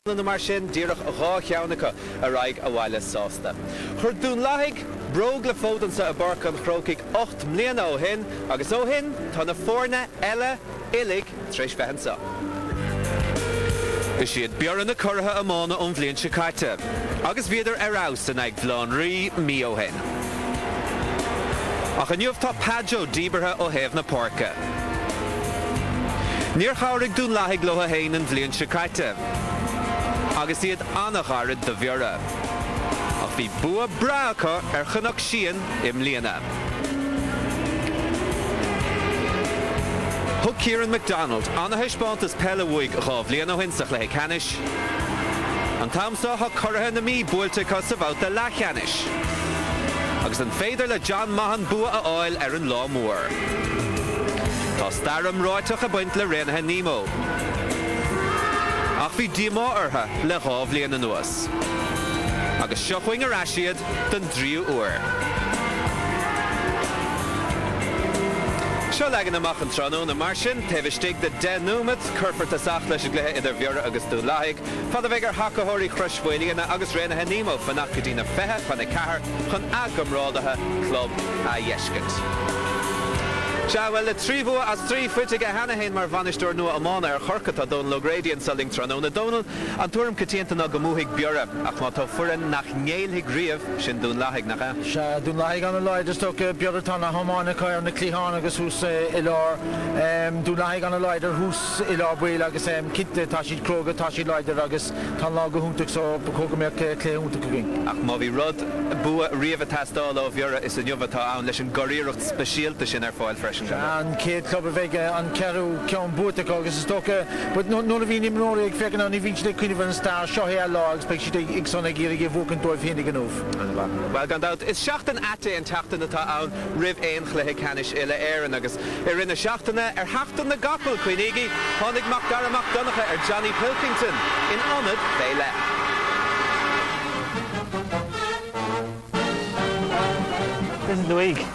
Na mar sin díreach rá cheannacha a raig a bhhaile sásta. Chur Dunloy brog le fódansa a barcam Croke 8 mbliana ó hin, agus ó hin tá na fórna eile illig treis fehansa. Is siad Birr na curtha amána ón bhliain se caite, agus bhíidir arás in ag bhlán rí mí ó hin. Ach aniuh tá pajo díbertha ó héamh na pórca. Níor cháirigh Dunloy glotha hain in bhliain se caite, agus iad annachárad de Birr. Ach bhí bua bracha chunach sían im líana. Thug Kieran MacDonald anna hispántas pelle uig rá bhliain ó hinsach le canis. An tamsa ha curtha na mí buailte cos sa bhauta le canis. Agus an féidir le John Mahan bua a áil an lá mór. Tá staram ráiteach a buint le réanathe nímó. Ach bhí díomá ortha le rá bhliain an nuas. Agus seochuing ar asiad den 3 uair. Seo legan amach an tránó na mar sin, taobh de denúmad curfart asach leis gluthe idir Birr agus Dunloy, fad a bheith ar hacathirí chruisfuilíonna agus réanathe nímó fanach go dtí na fethe chun na cethar chun agamrádathe club a dheiscint. Well, le trí bua as 3 fuitige hanahéin mar bhainisteoir nua amána ar chorcat a Dunloy gradient saling tróna Donal an tuairim citianta na gomúthaigh Birr ach má tá furan nach ngéilthaigh riamh sin Dunloy nach é. Se Dunloy an leid is tóg Birr tá na hamánacha ar na clíháin agus hús i lár Dunloy an leid ar hús i lár buil agus citte tá siad Croke tá siad leidir agus tá lá go húntaach so cógamíoch cléúntaach going. Ach má bhí rud bua riamh tastáil ó Birr is an jobhatá ann leis an goríireacht speisialta sin ar fáil freisin. An céad club a bheith an ceú ceann buaiteach agus is tócha, but nóna bhí nimróí ag feiceann an i bhín siad cuiineh an stair seo hé lá agus beidh siad ag sonna géir ag bhócan dóibh hénig an óh. Well gandát is seachtain ate an teachtain atá ann ribh éon chluthe canis ile éireann agus ar rinne seachtainna ar heachtain na gapal chuoinigi tháinig mac daramach donacha ar Johnny Pilkington in anad béile. This is the week.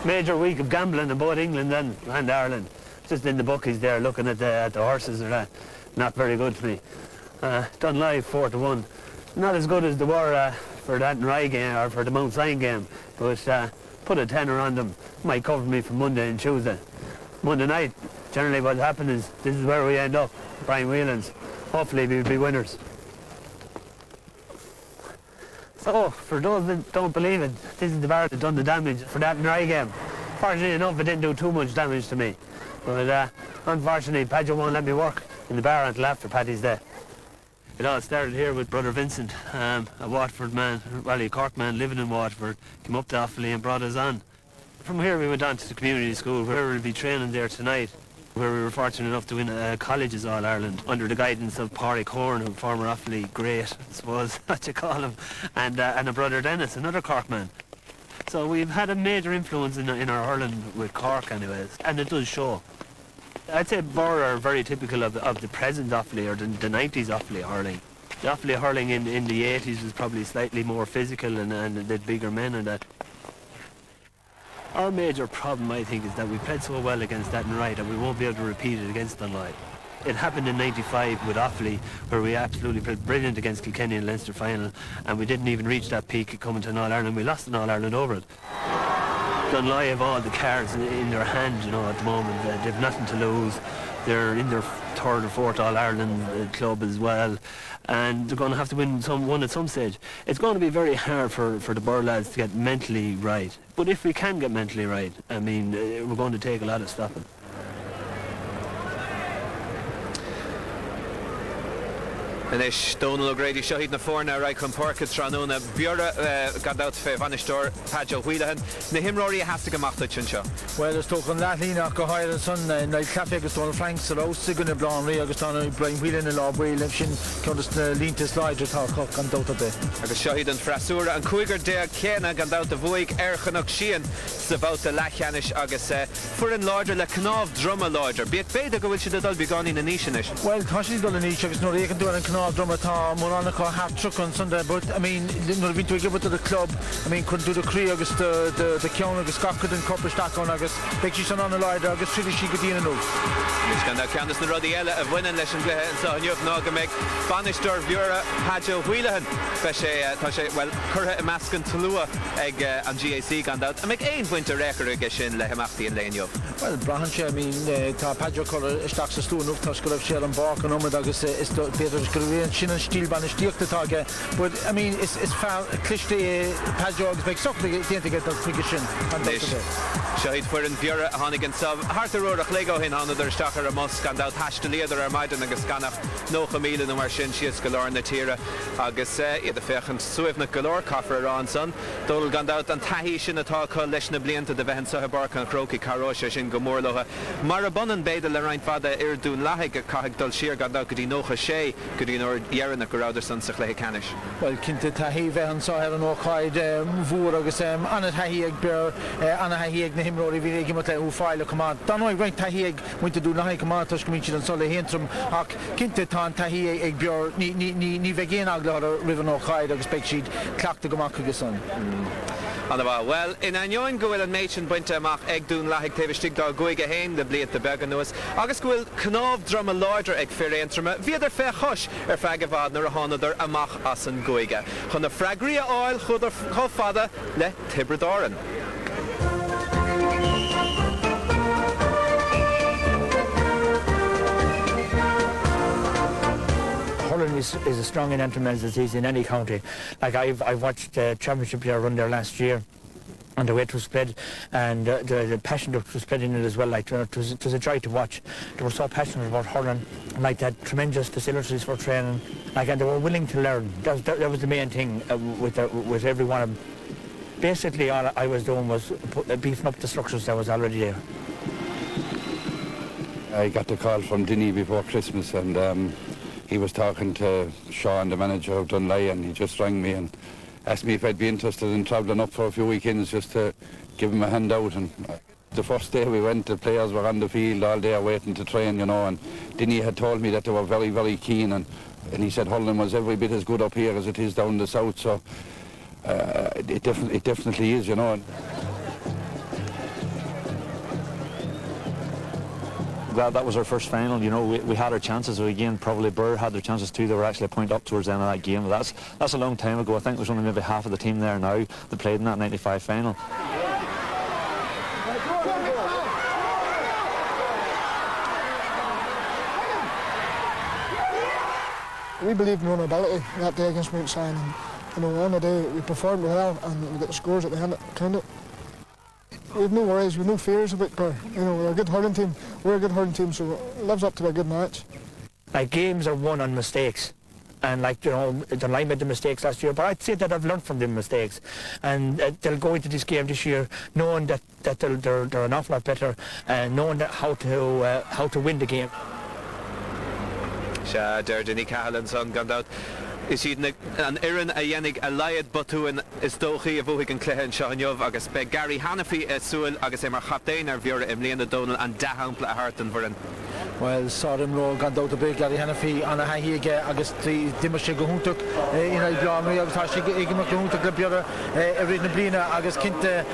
Major week of gambling in both England and Ireland. Just in the bookies there looking at the horses or that. Not very good for me. Dunloy 4-1. Not as good as they were for that Rye game or for the Mount Sion game. But put a tenner on them. Might cover me for Monday and Tuesday. Monday night, generally what happens is this is where we end up. Brian Whelan's. Hopefully we'll be winners. So, for those that don't believe it, this is the bar that done the damage for that Rye game. Fortunately enough, it didn't do too much damage to me. But unfortunately, Padjo won't let me work in the bar until after Paddy's Day. It all started here with brother Vincent, a Waterford man, well, a Cork man living in Waterford, came up to Offaly and brought us on. From here we went on to the community school where we'll be training there tonight, where we were fortunate enough to win colleges All Ireland under the guidance of Pádraig Horn, a former Offaly great, I suppose, what you call him, and a brother Dennis, another Cork man. So we've had a major influence in our hurling with Cork anyways, and it does show. I'd say Birr are very typical of the present Offaly or the 90s Offaly hurling. The Offaly hurling in the 80s was probably slightly more physical and the bigger men and that. Our major problem, I think, is that we played so well against that and Rye that we won't be able to repeat it against Dunloy. It happened in '95 with Offaly, where we absolutely played brilliant against Kilkenny in Leinster final, and we didn't even reach that peak coming to an All-Ireland. We lost an All-Ireland over it. Dunloy have all the cards in their hand, you know, at the moment. They've nothing to lose. They're in their 3rd or 4th All-Ireland club as well, and they're going to have to win one at some stage. It's going to be very hard for the Birr lads to get mentally right. But if we can get mentally right, I mean, we're going to take a lot of stopping. Inis Donal O'Grady seo híad na fórna raig chun pórca tránúna Birr gandát fé bhainisteoir Padjo Whelan na himróirí a hasasta goachta sin seo. Well, is tóg an leathíach go háir an son na cafe agus Donald Franks ar ósa gunna blán rí agus tána Brian Whelan na lá buil sin ceantas na líntas leidir tá an dóta be. Agus seo híad an freasúra an cúigar dé céna gandát a bhuaig chunach sían sa bhauta lechanis agus fuair an láidir le cnámh droma láidir. Bíag féidir go bhfuil siad a dul beáí na níis. Well, tá siad dul na níis agus nó réan dú an no drummer tá Monaco hat truck on Sunday, but I mean no been to give it to the club. I mean could do the Croke agus the Keon agus Scotland and Copper Stack on agus big she's on the line agus really she could in no. Is gan Candace na rudi ella of winning leis an glethe and so you've no make Banistor Birr Hajo Wheelahan tá well current mascan Tulua ag an GAC gan that I make ein winter record ag sin le hamachti in Lenio. Well Brahanche I mean tá Padjo color stack sa stú nuf tá scoil shell an bark an omad agus is Peter Scrivian sin an stíl ban stíochtta tage but I mean it's cliché Padjo agus big sock the get that figure Shahid for in Birr Hanig and sub Harther Lego hin on der stacher a musk and out hash to leather ar maiden agus ganach no chamele no mar sin sias galor na tira agus the fechen suif na galor coffer on son dol gand out an tahi sin atá co leis na blianta de behen sa bark an Croke Carosha sin gomorloha Marabonan beide le rein fada Dunloy a cahig dul sheer gand out godi nocha sé godi nor yerin na goráder san sa chlé canish. Well kinte tahi vehan sa her an ochhaid vúr agus anna tahi ag Birr anna tahi ag na himróri vi ag imot le ú fáile comá Dunloy rein tahi ag muinte Dunloy comá tos gomintin an sola hentrum ach kinte tá tahi ag Birr ní vegén agla river ochhaid agus beg she'd clachta gomach agus son. Well, in an join go an méin buinte amach ag Dunloy tevestig da goige hain de bliet de bergen noes. Agus goil knov drum a larger ag firentrume viidir fe chosh fagavad nar a hanader amach as an goige. Chun na fragria oil chuder fada le Tibradoran. Hurling is as strong in Antrim as it is in any county. Like I've watched the championship here run there last year, and the way it was spread, and the passion that was spread in it as well. Like it was a joy to watch. They were so passionate about hurling, like they had tremendous facilities for training, like and they were willing to learn. That was the main thing with every one of them. Basically, all I was doing was beefing up the structures that was already there. I got the call from Dinny before Christmas, and he was talking to Sean, the manager of Dunloy, and he just rang me and asked me if I'd be interested in travelling up for a few weekends just to give him a hand out. And the first day we went, the players were on the field all day waiting to train, you know, and Dinny had told me that they were very, very keen, and he said hurling was every bit as good up here as it is down the south, so it definitely is, you know. That was our first final. You know, we had our chances. Again, probably Birr had their chances too. They were actually a point up towards the end of that game. But that's a long time ago. I think there's only maybe half of the team there now that played in that 95 final. We believed in our own ability that day against Mount Sion, and you know, on the day we performed well and we got the scores at the end that counted. We have no worries, we have no fears about Birr. You know, we're a good hurling team. We're a good hurling team, so it lives up to a good match. Like games are won on mistakes, and like you know, Dunloy made the mistakes last year, but I'd say that I've learned from the mistakes, and they'll go into this game this year knowing that they're an awful lot better, and knowing that how to win the game. Sha Dinny Cahallan son gone out. Is he an Iran a Yenig a Liad Batuan is Dochi of Uhigan Clehan Shahanyov agus be Gary Hanafi Suil agus Emar Chaptain or Vera Emilian Donald and Dahampla Harton Verin. Well, Sarim Ro gand out a big Gary Hanafi and a Hahiga agus the Dimashi Gohuntuk in a Glammy of Tashi Igma Gohuntuk Labiora every Nablina agus Kinte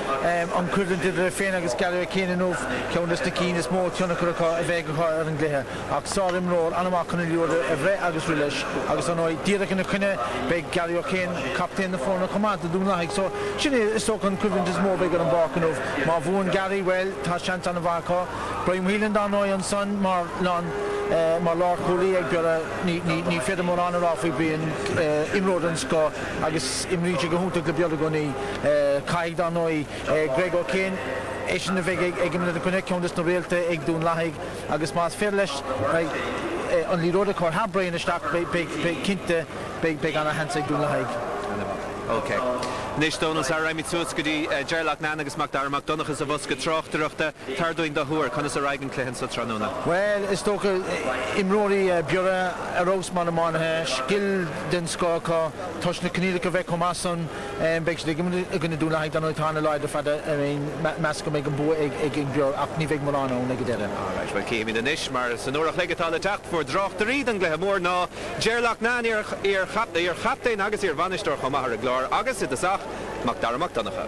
equivalent to the Fen agus Gary Kainov Countess the Keen is more Tionaka Vega and Gleha. Sarim Ro Anamakon Every agus Relish agus Anoi Dirk big Gary O'Kane, captain the phone command to Dunloy. So she is so equivalent is more bigger than Barkin of Marvoon Gary, well, Tashant and Varco, Brian Whelan Dunloy and son, Marlon Marlar Cooley, ni fed more on or off we being Imrod and Scott, Agus Imrich Gahunta Gabiogoni, Kai Dunloy, Greg O'Kane. Asian the Vega, Egg the connection, this no real to Egg Dunloy, Agus Mas Fairlish, only road car have brain a stock big kinte big on a handshake Dunloy. Okay. Nish Donald Sarah Mitsuskudi Gerlach Nanagus Magdar McDonagh is a Voska Trochterachta Tardoing the Hoor Conas a Reigen Clehan Sotranona. Well it's talk Imrori Bura a Roseman Monha Skill Den Skaka Toshna Kanilika Vekomason Beig gonna do like dan Tana Lloyd for the mas go make an bu ag Birr ach ní bheith mar an ón ag deire. Alright, well céim in inis mar sanúrach legatá le techt for drocht the read an gluthe mór ná Gerlach ná ar chaptain agus ar vanistor chomahar a glár agus it asach mac darmach donnacha.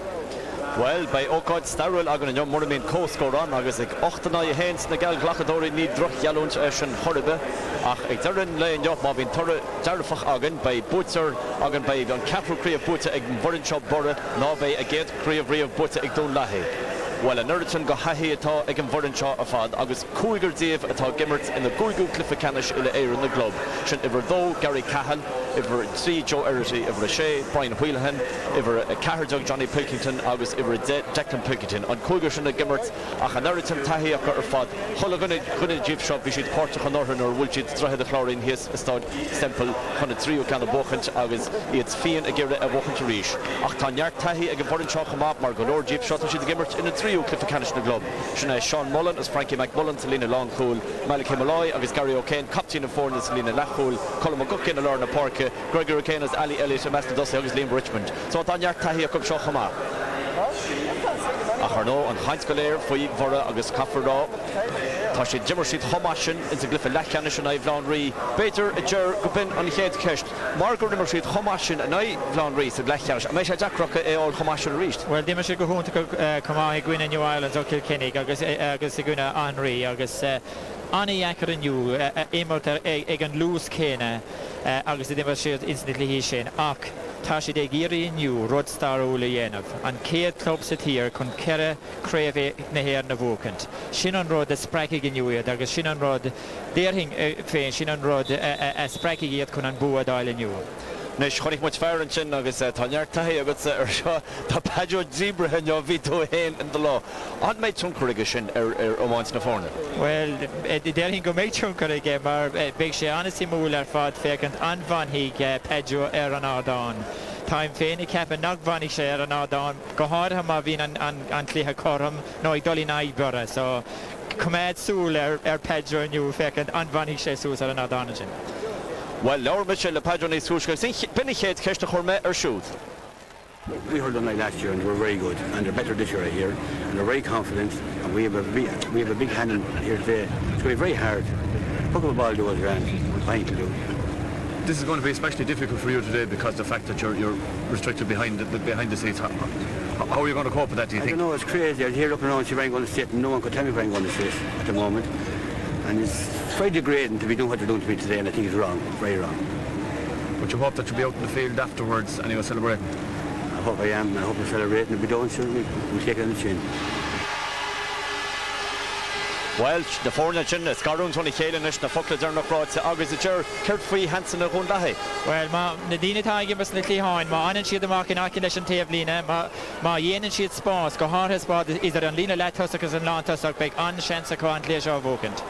Well, by Ócáid Starrell agan an mor min cóscóran agus ag 8 héins na gal glachadóí ní droch jaúnt sin chorbe ach ag darin le an job má bhín torre dearfach agan by bútar agan by an capríomh búta ag bhorinseo borre ná bheith a géad príomh búta ag Dunloy. Well, an Nuriton go hahi atá ag an bhorinseo a fad agus cúigur díobh atá gimmert in the gúigú clifa canis ile éir in the globe. Sin iver dó Gary Cahill, iver trí Joe Erity, iver sé Brian Wheelahan, iver Cahardog Johnny Pilkington agus iver Declan Pilkington. An cúigur sin a gimmert ach an Nuriton tahi ach ar fad. Chola gunna díobh seo bhí siad Pórtach an Orhan or bhfuil siad droichead a chláirín híos stáid stempel chuna tríú gan a bóchant agus iad fian a gire a bóchant a ríis. Ach tá neart tahi ag an bhorinseo chamab mar go leor díobh seo tá siad a gimmert in a tríú clifa canis na globe. Sinna Sean Mullen as Frankie McMullen sa lína Longcool, Malachy Malloy agus Gary O'Kane, captain of Fórna sa lína Lachcool, Colm McGuckin a Lorna Parka, Gregory O'Kane as Ali Elliott a Master Dossi agus Liam Richmond. So tá neart tahi a cub seo chamab. Ach ar nó an chaint go léir faoi bhora agus caffardá. Tá sé Jimmer siad thomasin in sa glyfa lechanis an Bhlán Rí. Béidir a djur go bin an chéad ceist. Mar gur nimmer siad thomasin an Bhlán Rí sa lechanis. A mé sé deacracha é all thomasin a ríist. Well, dimmer sé go húnta go cumá i Gwine New Ireland ó Kilkenny agus i Gwine an Rí agus Anna Yankar aniu émort ag an lús céine agus i dimmer siad instantly hí sin ach tá sé ag íri aniu rud star úla dhéanamh. An céad club sa tír chun ceire créimh na héir na bhócant. Sin an rud a spreicigh aniuad agus sin an rud déirthing féin sin an rud a spreicigh iad chun an bua dáil aniu. Nes chonig much fear an sin agus tá neart tahi agus ar seo tá Pedro Zebra hen jo vito hen in the law. An méid tunkurige sin ar ómáins na fórna. Well, déirthing go méid tunkurige mar beidh sé anasí múl ar fad fécant anmhanigh Pedro ar an ádán. Táim féin I ceap a nagmhanig sé ar an ádán go háirtha má bhín an clíthe chorm nó ag dolí naibbre so cuméid súl ar Pedro aniu fécant anmhanig sé sús ar an ádán sin. Well, Laura Mitchell, the Padron is Sushka. Benny Head, Keshta Horme, or shoot. We heard them like last year and they were very good and they're better this year here and they're very confident and we have a big hand in here today. It's going to be very hard. Puck up a ball to us around. Fine to do. This is going to be especially difficult for you today because the fact that you're restricted behind the seats. How are you going to cope with that, do you think? I don't know, it's crazy. I hear up and around see where I'm going to sit and no one could tell me where I'm going to sit at the moment. And it's very degrading to be doing what they're doing to me today and I think it's wrong, very wrong. But you hope that you'll be out in the field afterwards and you'll celebrate? I hope I am, I hope we're celebrating. If we don't, sure, we'll take it on the chin. Well, the fórna sin is garún tony chéilenis na focla darnach ráid agus a djur Kurt Faoi Hansen a rún lahi. Well, ma na dine tá gimbas na clíháin, ma anan siad amach in acin leis an taobh lína, ma dhéanaan siad spás, go hátha spás idir an lína leithtas agus an lántas ag beidh an seansa go an léisio bhócant.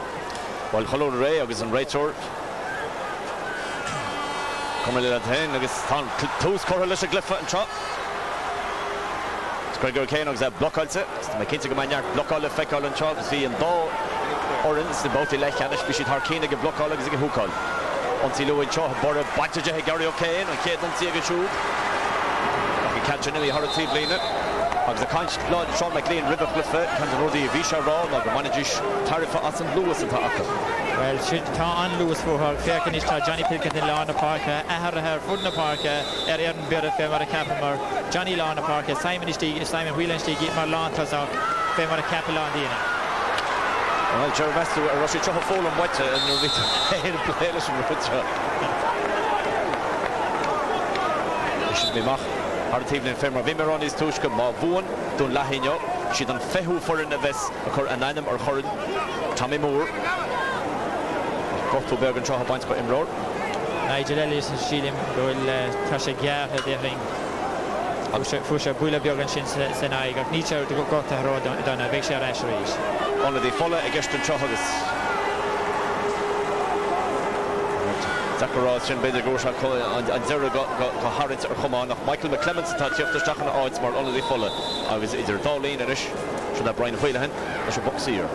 Well, chalóra ré agus an réitor. Cumar le hain agus tá tús cortha leis a glyfa an trá. Gregory O'Kane agus a blockáilte. Mae cinnte go mainneart blockáil a feicáil an trá agus bhí an dó orins na bótaí leithcheannis bhí siad thar ag a blockáil agus ag a húcáil. Ontí luúin seo borra baiteide Gary O'Kane an chéad ontí ag a siúd. Ach i catcha nilí tharatíh lína. Agus a caint láid Sean McLean ribh glyfa can an rudí bhí se rá ná go manaigis tarifa as an Lewis atá acha. Well, tá an Lewis fóthag fécin is tá Johnny Pilkington in Lana Parka, ahar fudna Parka an Birr fé mar a capamar Johnny Lana Parka, Simon Whelan stígi mar lántasach fé mar a capilán dína. Well, Jerry Vestú a Roshi trocha fólam waite an nó víte héir pléiles an rúta. Is mé mach Artíblin ferma Vimeron is túisca má bhuan dún lahinio siad an fethú forin a bheits a chur an ainm ar chorin Tommy Moore. Cortú beag an trocha baint go imróir. Nigel Ellis an sílim gohfuil tá sé geartha déhring. Fu sé buile beag an sin san aig ach ní sé go gota rá donna bheith sé ar eis rís. Anna dí fola a gceist an trochagus. Zachariah sin beidir gúr an zera go harit ar chumá nach Michael McClemens tá tíochttasteach an áid mar anna dí fola agus idir dálín inis sin a Brian Wheelahan leis a boxír.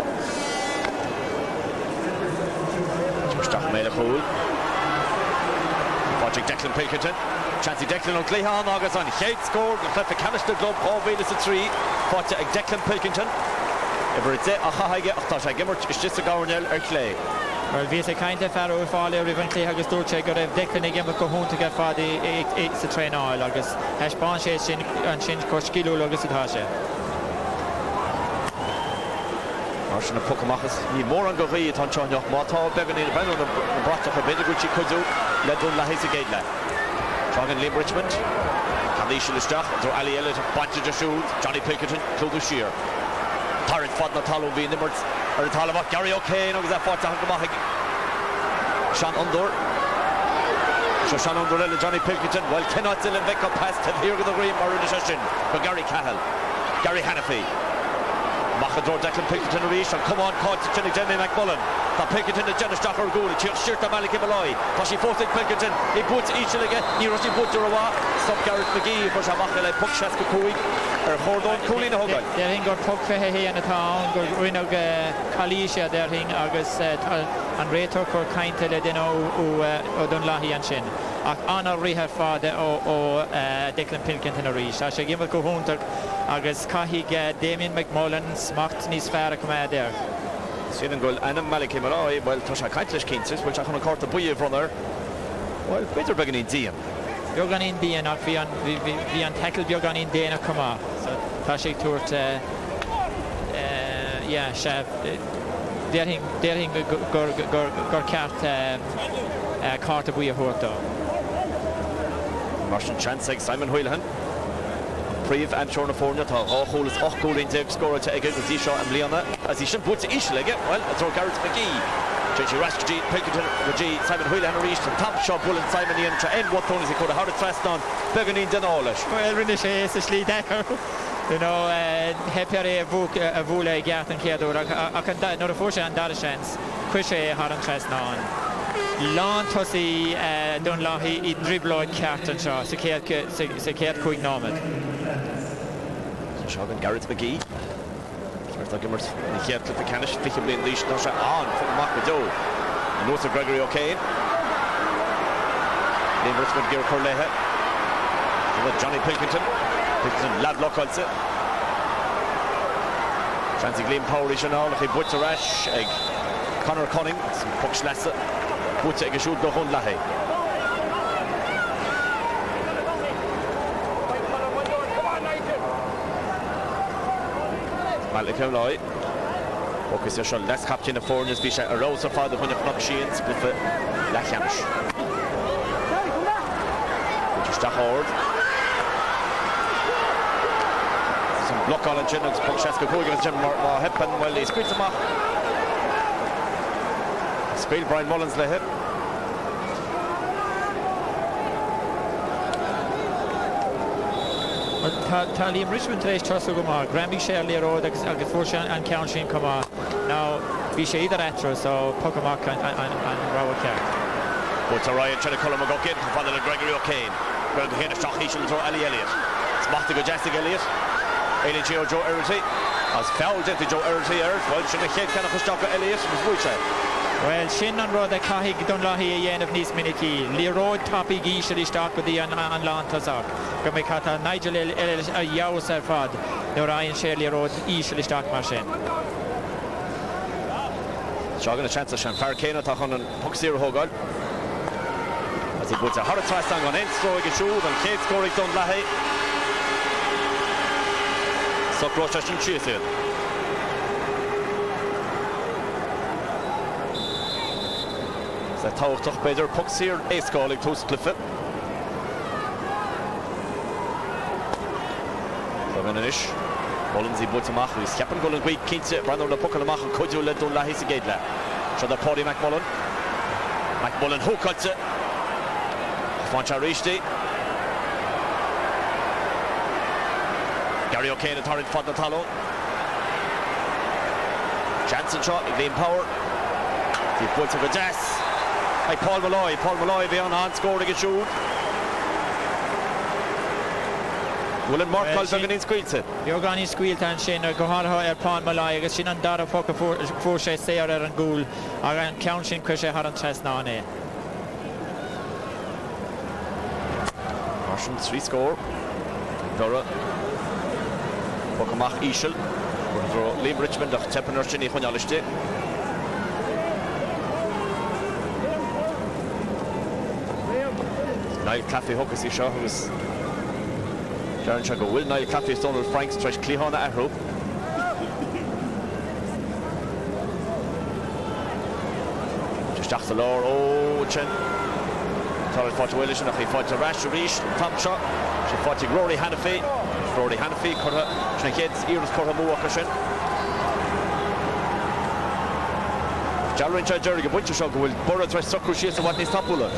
Tíochttaach méile chúil. Watching Declan Pilkington. Chancy Declan O'Clehan agus an chéad scór go chlufa Canister Glob Pávéile sa trí fáte ag Declan Pilkington. Ibar dé a chahaige ach tá sé gimmert is just a gáneil clé. Well, bhí sé cainte fear ó fáile rih an clé agus dúirte go raibh Declan ag gimmert go húnta fad ag sa tréáil agus heispáin sé an sin có scilú agus atá sé. Mar sin na pucamachas ní mór an go rií an teoch mátá began í ben na brata a beidir gútí chuú le dún le hééis a géile. Tragan Liam Richmond Cadí se listeach dro Ali Elliott bainte de siúd Johnny Pilkington clúdú siar. Tarrant fad na talú bhí nimmert ar a talach Gary O'Kane agus a fáte an gomaigh Sean Undor. Sean Undor le Johnny Pilkington well cannot in Vic up past him here go the green mar in the session for Gary Cahill. Gary Hannafy. Machador Declan Pilkington a reach and come on caught to Jenny Jamie McMullen. The Pilkington the Jenny Stocker goal. Cheer shirt the Malik Malloy. But she forced Pilkington. He puts each again. He rushes put to Rawa. Stop Garrett McGee for Shamachel and Puck Shaska Kui. Or Hordon Coolin Hogan. There hing got Puck for here in the town. Go Rinog Kalisha there hing August and Raytok or Kaintel Dino or Dunlahi and Shin. Anna Riha father or Declan Pilkington a reach. I shall give a go home to August Kahig Damien McMullen smacht níos fearr come there. Sin an goal Anam Malik Malloy well tá sé caiintlis cinses which chun cart a buíomh runner. Well beidir began í dían. Beag an in dían ach bhí an tackle beag an in déana cumá. So tá sé tuairt sé déirhing gur ceart cart a buíomh thuirtá. Mar sin chance ag Simon Hoylehan. Príomh an Seán Fórne tá ácholalas 8 gól in déag scóra te aige go dtí seo an bliana as í sin bút is leige well a dro Garrett McGee J.G. Raskji Pilkington McGee Simon Hoylehan a reached top shot bull and Simon Ian to end what Tony's could have hard thrust on began in Dunloy. Well rinne sé is a slí decker. You know hepar a bhúla gart an céadú ach an nó a fórse an dar chance cuis sé hard an thrust ná. Lán tosí Dunlahi í dribblóid ceart an seo sa céad chuig námad. Sean Garrett McGee. First gimmers in the clip the Canish fiche blin leash no shot on from Mark Bedo. North Gregory O'Kane. Liam Richmond Gear Corlehe. Johnny Pilkington. Pilkington Ladlock also. Chancy Gleam Powerish and all. He butts a rash. Conor Cunning. Some puck slassa. Butts a shoot go hon lahe. Malik Malloy. Focus your shot. Less captain of foreigners. Bisha a rose of father when the knock sheens with the Lachamish. Just a horde. Some block on and chin and Pukshaska Kogan and Jim Heppen. Well, he squeezed him up. Squeal Brian Mullins le hip. Tá Liam Richmond rééis trasú go má Granby sé léró agus fórse an ceann sin cumá. Now bhí sé idir etra so pucamach an ráha ceart. But a Ryan trying to call him a go in for Father Gregory O'Kane. But here the shot he should throw Ali Elliott. Smacht go Jessica Elliott. Aileen Joe Erity. As fouled into Joe Erity well should have hit kind of Stocker Elliott was Wucha. Well, sin an rud a caithigh Dunlahi a dhéanamh níos minicí. Líróid tapí gíise isteach go dtí an lántasach. Go mé chatta Nigel Ellis a jaus ar fad. Nó raon sé líróid íse isteach mar sin. Seagan a chance sin fear céine tá chun an puck zero hógáil. As he puts a hard thrust on end throw ag siúd an chéad scóraigh Dunlahi. So close sin chiathid. Sa táchtach beidir puck sir éascáil tús cliffe. Gan inis. Mullins í bút amach is ceapan goil an gcuid cínte brandú le puck amach an cuidiú le Dunlahi sa géad le. Seo the Paddy McMullen. McMullen húcailte. Fáinte ríistí. Gary O'Kane a tarrant fad na talón. Jansen shot ag Liam Power. Tí bút a go deas. Paul Malloy bhí an scored ag siúd. Will an Mark Colton in squealte. Beag an squealte an sin go hátha Paul Malloy agus sin an dara puck fór sé séar ar an gúl ag an ceann sin cuis sé har an tres ná é. Martian 3 score. Birr. Pokamach Ishel. Liam Richmond ach Teppener Chinny Honaliste. Niall Claffey Hocus is sure who's Darren Chago will Niall Claffey Donald Franks Trish Clihana Arrow. Just after Lord oh Chen. Torrid fought to Willish and he fought to Rash Rish Tom shot. She fought to Rory Hannafy. Rory Hannafy Curra Schnekids Ears Curra Muakashin. Jalrin Jerry Bunch Shog will Birr try Sucker Shears and what needs Tapula.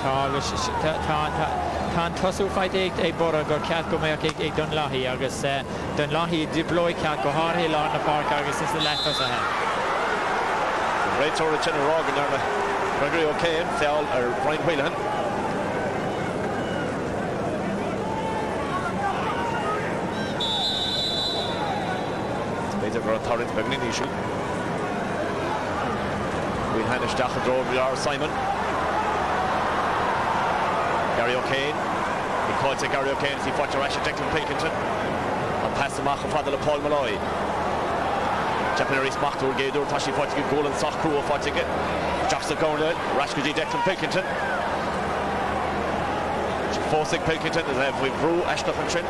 Tá tosú fight ag Birr gur ceat go mbeadh ag Dunloy agus Dunloy deploy ceat go háirthe lá na park agus is the leftas ahead. Right over the chin of Rogan there. Gregory O'Kane, Fell or Brian Whelan. Beter for a torrent beginning issue. We Hanish Dachel drove with Simon. Gary O'Kane. He called to Gary O'Kane as he fought to Rashid Declan Pilkington. And passed the Mach of Father Paul Malloy. Japanese Machtor Gator, Tashi fought to get goal and soft crew of fought to get Jackson Cornell, Rashid Declan Pilkington. Forsig Pilkington is with Brew, Ashnaf and Trin.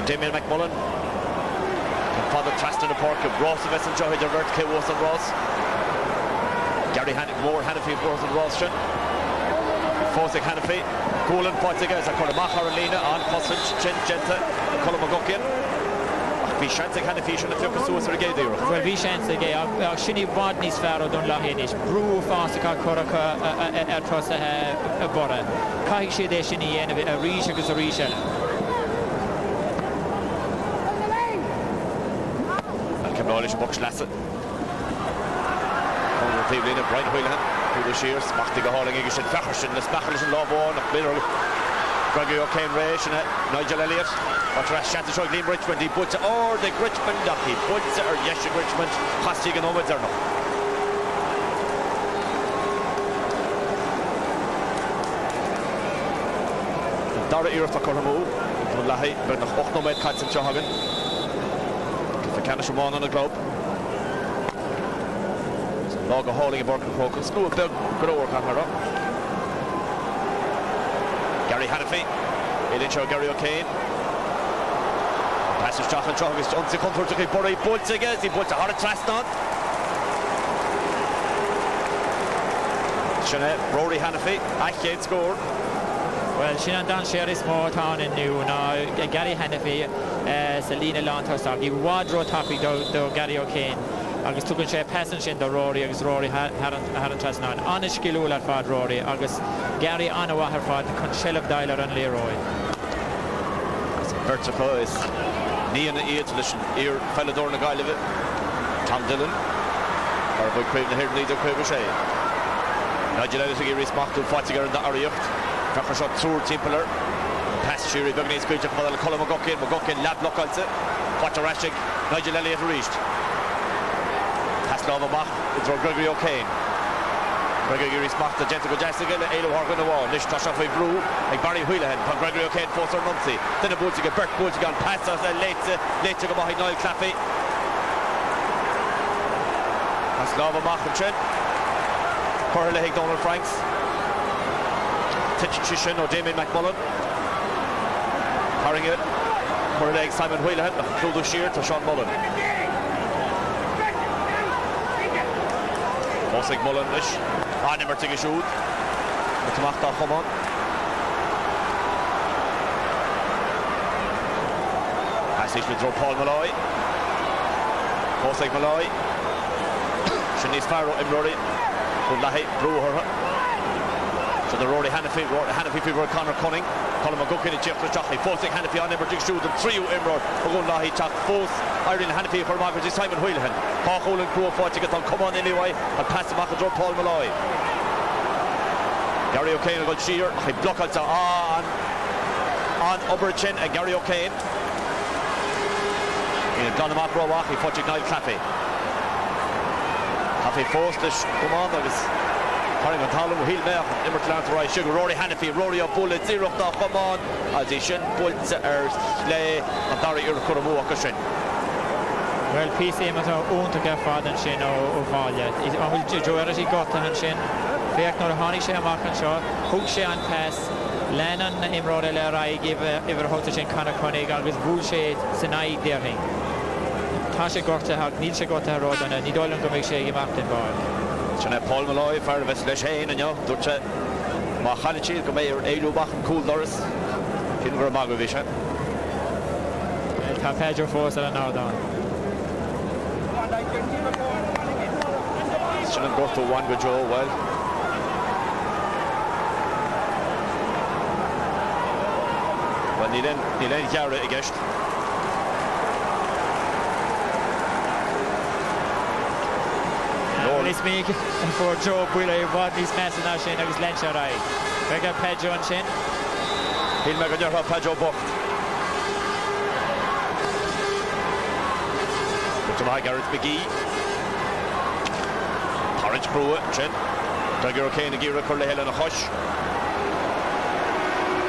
Damien McMullen. And Father Traston the Park of Ross of Essen Joe Divert, K. Wilson Ross. Gary Moore Hannafy Wilson Ross. Forsig Hannafy. Golan fought to get Mach Haralina on Cossin, Chin Genta, Colin McGuckin. Bhí seansa chana físio na fiocas suas ar géad éireach. Well, bhí seansa gé ach sinní bad níos fearr ó Dunloy inis. Brú fásta cá coracha ar trosathe Birr. Caithfidh siad é sinní dhéanamh a rís agus a rís eile. Cemráil is box lesa. Conor Cleveland and Brian Whelan through the shears. Machtig a hauling agus sin fechar sin na spachar sin lábháin nach Birr. Gregory O'Kane Raish and Nigel Elliott. But Rash Shanty showing Liam Richmond, he puts or the Richmond, he puts or Yeshua Richmond, Pastig and Owens or no. Dara Earth to Cormamu, Lahi, but the Ochno made cuts in Johagan. The Canishman on the globe. Log of hauling a Burke and Croke, screw a big grower camera. Gary Hannafy, Elincho Gary O'Kane. Passage Jochen Jochen is on the comfort of Birr. He puts again, he puts a hard trust on. Sinead, Rory Hannafy, Ashgate scored. Well, Sinead Dan Sherry's more town in new now. Gary Hannafy, Selina Lantostock. He wadro topic do Gary O'Kane. Agus tugan sé passage in the Rory, agus Rory hadn't trust none. Anish Gilul at fad Rory, agus Gary Anawa her fad, Conchel of Dyler and Leroy. Vertical is Nian Eid Ear Fellador na Gaile Tom Dillon or boy Craven the Hill neither Craven Shay Nigel Ellis again Rhys Machtul fighting in the Ariocht Traffer shot through Timpler Pass Sherry Bugny Squid of Model Colin McGuckin lab block on it Potter Rashig Nigel Elliott reached Pass Lava Mach it's Gregory O'Kane Gregory Rhys Mach the gentle Jessica Elo Horgan the wall Nish Tosh off with Brew like Barry Wheelahan from Gregory O'Kane force or Nuncy then a Bultiga Bert Bultiga and pass us late to go behind Niall Claffey Pass Lava Mach and Chen Correlahig Donald Franks Titchishin or Damien McMullen Harrington Correlahig Simon Wheelahan Clodagh Shear to Sean Mullen Mosig Mullen-ish Nimmer to shoot to Machta Chomon Passage with Paul Malloy Mosig Malloy Shanice Farrow Imrory Lahi Brewer so the Rory Hannafy people Conor Cunning Colin McGuckin and Jeff Jockey Fosig Hannafy on Nimmer to shoot and trio Imrory Lahi Chak Fos Irene Hannafy for Margaret Simon Wheelahan Hawk and Crowe fought to get on come on anyway and pass the Machador Paul Malloy Gary O'Kane got sheer he blocked it on Oberchin and Gary O'Kane in Donamach Rowach he fought to Niall Claffey Claffey forced the come on Haring an talam hil meach immer Clarence Roy Sugar Rory Hannafy Rory up bullet 0 da come on as he shin bullet le an Dari ur Kuramu akashin. Well, PC mata ownta gafad an sin o Valia. An will Joerity got an sin. Feach nor hani sé amach an seo. Hug sé an pass. Lennon imrod le rai give iver hota sin kana konig agus búl sé sanai derring. Tá sé gorta hag níl sé gorta rod an ní dolan go mig sé gemach den ball. Sinna Paul Malloy far ves leis héin an jo dúte má chalatí go mé éú bach an cool Doris. Cin gur mag vi sé. Tá Pedro fós an nádan. Sinna go to one go Joe well. Well, ní len gearra I gist. Is me for Joe Buile what these messes now sin agus lencha rai. Vega Pedro an sin. Hil me go Pedro Buck. But my Garrett McGee. Porridge Brewer sin. Duggar O'Kane and Gira Curly Hill and a hush.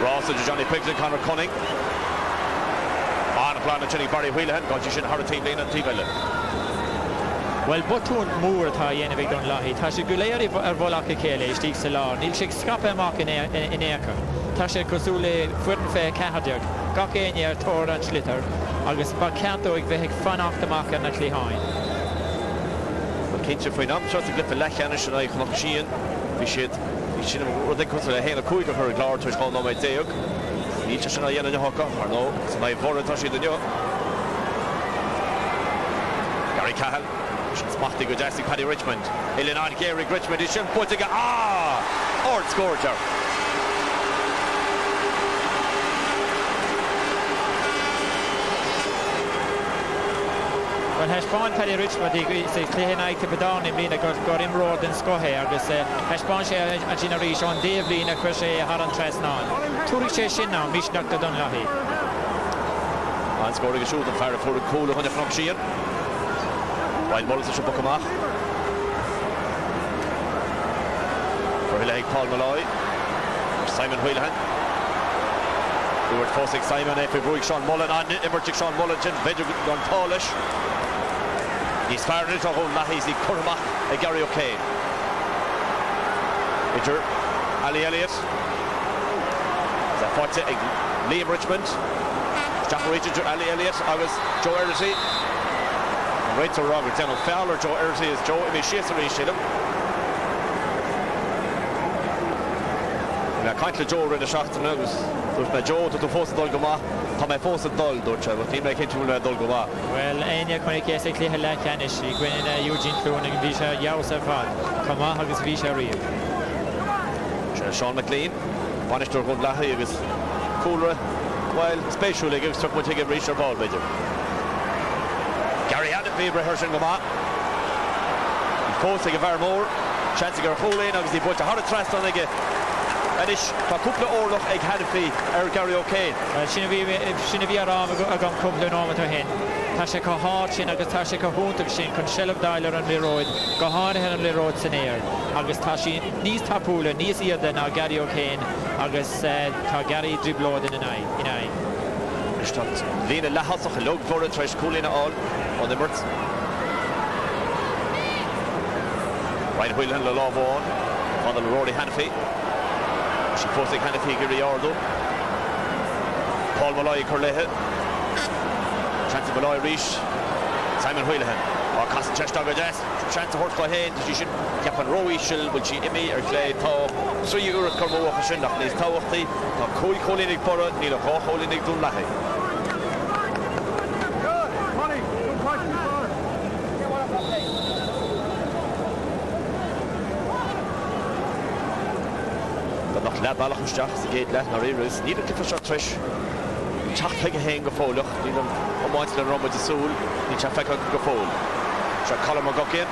Ross and Johnny Pickton Conor Cunning. On a plan of Jenny Barry Wheelahan. Got you should have a team lane and team Well, botún múr atá dhéanamh Dunloy. Tá sé go léir ar bholach chéile stíg sa lár. Níl sé scape amach in éaca. Tá sé cosú le fuirin fé ceadeag. Gach éine ar tóir an slitar. Agus ba ceantó ag bheith fannacht amach na clíháin. Cinse faoin amseo a glyfa lechanna sin ag chunach sían. Bhí sin rudin cos le héna cúig ar glár tuis gáil nóid déog. Ní sin a dhéanana hoca ar nó sa mai bhórantá siad an Gary Cahill. Smachty go Jesse Paddy Richmond. Illinois Gary Richmond is shown putting a Ord scored her. Well, has spawn Paddy Richmond is clean night to down in being a got him road in Scohe. Agus has spawn she a generation on Dave Lee na crochet Haran Tresnan. Turi she shin now Mish Dr. Dunloy. And scoring a shoot and fire for the cool on the front sheet. While Mullins should book him off. For Hill Paul Malloy. Simon Wheelahan. We were forcing Simon if we broke Sean Mullen on Immertic Sean Mullen, Vedger on Polish. He's fired it off on Lahis, the Kurma, and Gary O'Kane. Peter Ali Elliott. That fought Liam Richmond. Jack Richard to Ali Elliott. I was Joe Erlesey. Right to Robert Denham Fowler, Joe Ersley is Joe Imishesari Shilham. Now, can't let Joe in the shot tonight. There's my Joe to the first Dolgoma. Tom, my first Dol, Dutcher, but he make it to Dolgoma. Well, Anya Konikes, a clear Lakanish, Gwen Eugene Cloning, Visha Yausafat, Kamahagas Visha Real. Sean McLean, punished to Lahi, is cooler. While Spatial League took one ticket, reached her ball, Major. Gary had it be rehearsing go ma. Posting a ver more. Chance to get a full in. Obviously, put a hard trust on again. And it's a couple of orloch egg had it be Gary O'Kane. Shouldn't be around a gun couple of normal to him. Tashika hard chin, August Tashika Hunter shin, con shell of dialer and Leroy. Go hard and Leroy Senair. August Tashi, knees tapula, knees here than Gary O'Kane. August Gary dribbled in an eye. Lena Lahasach look for it, tries cooling it all on the birds. Right wheel and Love on the Rory Hannafy. She posting Hannafy Giriardo. Paul Malloy Curlehe. Chance Malloy Reach. Simon Wheelahan. Or Castle Chestog Jess. Chance of horse by hand. She should keep on Rowie Shill, will she Emmy or Clay Tow. 3 euro Cormo of Shindach. These Towachty. Coolinig Borough. Nilo Koch, Holinig Dunlahe. Noch le ballach steach sa géad le na réirús. Níl an clifa trish. Teach feige hén go fólach. Níl an máint le romid a súl. Níl teach feige go fól. Se Colm Gockin.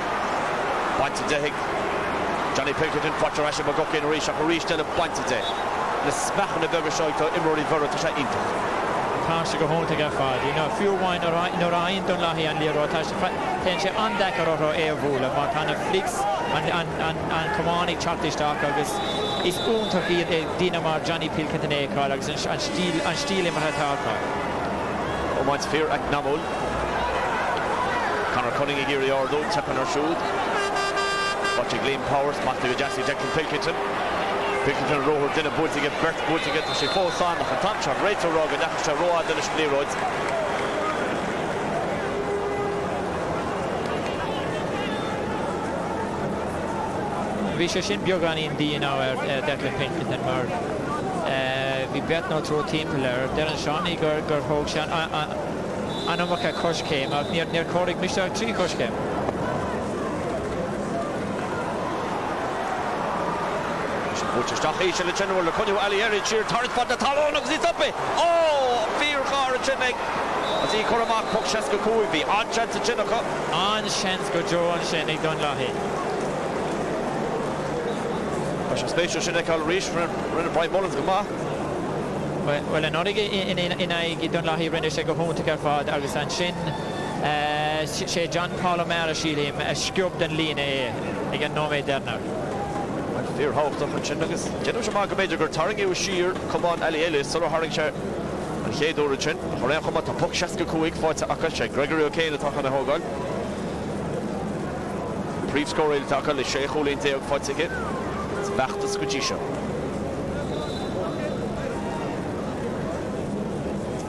Baint a dehig. Johnny Pinkerton fátar eise Gockin rí seach a rí stelle baint a deh. Le smechan na bega seoita imróí bhar a se intach. Tá se go hónta ga fad. Fiúháin nó raon Dunloy an Leroy. Tá se ten se andachar ó é bhúla. Má tána flix an Cománig chattisteach agus is úntach í dína mar Johnny Pilkington éáil agus an stíl mar atáá. Ó maint fear ag namúl. Conor Cunning i gírí ordú, tepan ar siúd. Watching Gleam Powers, Matthew Jesse Declan Pilkington. Pilkington rohur dinna búltige, Bert búltige, tá sé fós an nach an tanse an réitú rog a nechas sé roa dinna splíróid. Bhí sé sin beag an on díana ar Declan Pilkington mar bhí bet nó trú timppla ar de an seánnaí gur thóg sé an amach a coscéim ach níor córaigh misteach trí coscéim. Búteach éis le general le coniú Alieri tír tarint fad na talón agus í tappi. Fíor char a tinnig. As í choramach puck ses go cúig bhí an chance a tinnacha. An chance go Joe an sin ag Dunloy. Pas a spéisiú sin ag rís rinne Brian Mullins go maith. Well an orig in ag Dunloy rinne sé go húnta ar fad agus an sin sé John Palomar a sílim a sciúb den lína ag an nóméid dernar. Fear háchtach an sin agus déanam sem go méidir gur taringiú sír cumán Ellis solo haring sé an chéadú an sin chu réan chumá tá puck 65 fáilte acha sé Gregory O'Kane atá na hógáil. Príomhscórail tacha le sé cholín déag fáilte bechtas go dtí seo.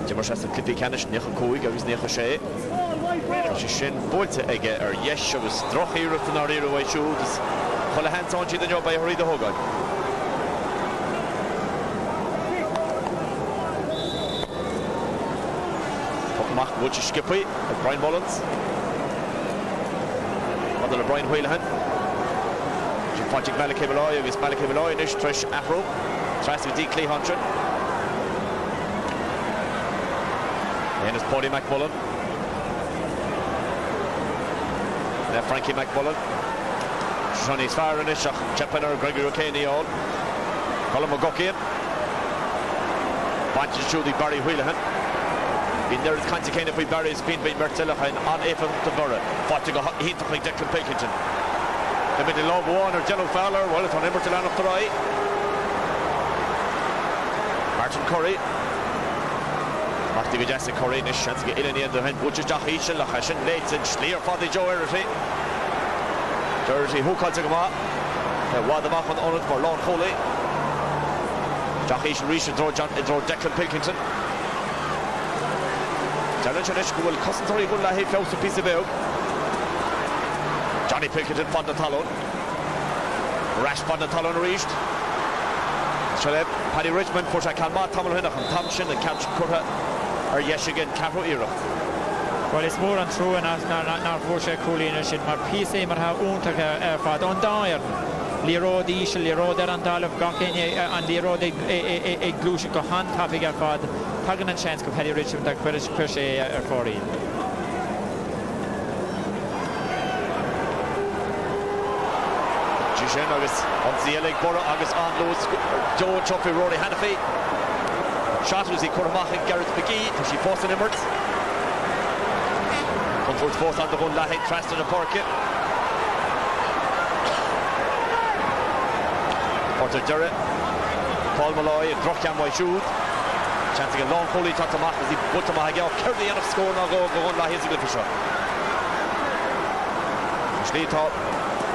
Dé mar sé an clipí cenis 9 agus 9 sé. Tá sé sin búilte aige ar yes agus trochíireachta ná riú bhaid siúd Chola hands on the job by Hurry the Hogan. Puckmach Butch Skippy, Brian Mullins. Mother Brian Wheelahan. Fighting Malachy against Malachy Nish Trish Afro. Tries to D. Clay Hunter. And it's Paddy McMullen. Now Frankie McMullen. Johnny's firing it, Chapiner, Gregory O'Kane all. Colin McGuckian. Bunches to the Barry Wheelahan. In there is Canty Kane if we Barry has been Bertilla on Ephraim to Birr. Fighting a hint of Declan Pilkington. The middle of one or Jello Fowler, well, it's on Emberton up the right. Martin Curry. Martin Jesse Curry, this chance to get in the end of the hand. Butchers Jahishel, Hashin, Leighton, Schleer for the Joe Erity. Jersey, who calls it come out? Wadamach on it for Lon Foley. Jahish Reach and draw Declan Pilkington. Challenge and Ishku will concentrate on Lahi Faust a piece of bill. Johnny Pilkington found the talon. Rash found the talon reached. Shaleb, Paddy Richmond, for Kalma, Tamal Hinach, and Thompson, and Camp Kurta, or yes again, Capro Era. Well, it's more on true and now Vorsha Coolina shit, my PC, but how Untaka Fad on Dyer. Lero Dish, Lero Derandal of Gakin, and Lero a Glushiko hand tapping a fad, Pagan and chance of Paddy Richmond, like British Crochet for it. Jishen August on the Leg Borough, August on Lewis, Joe Choppy, Rory Hannafy. Shot was the Cormac and Garrett McGee, she forced an Emirates. Towards both on the one Lahi, Traston and Parkett. Porter Durrett, Paul Malloy, Drocham Waishood. Chancing a long holy Tatamach as he put to Mahagel. Currently out of score now go on Lahi is a good for shot. Schleetop,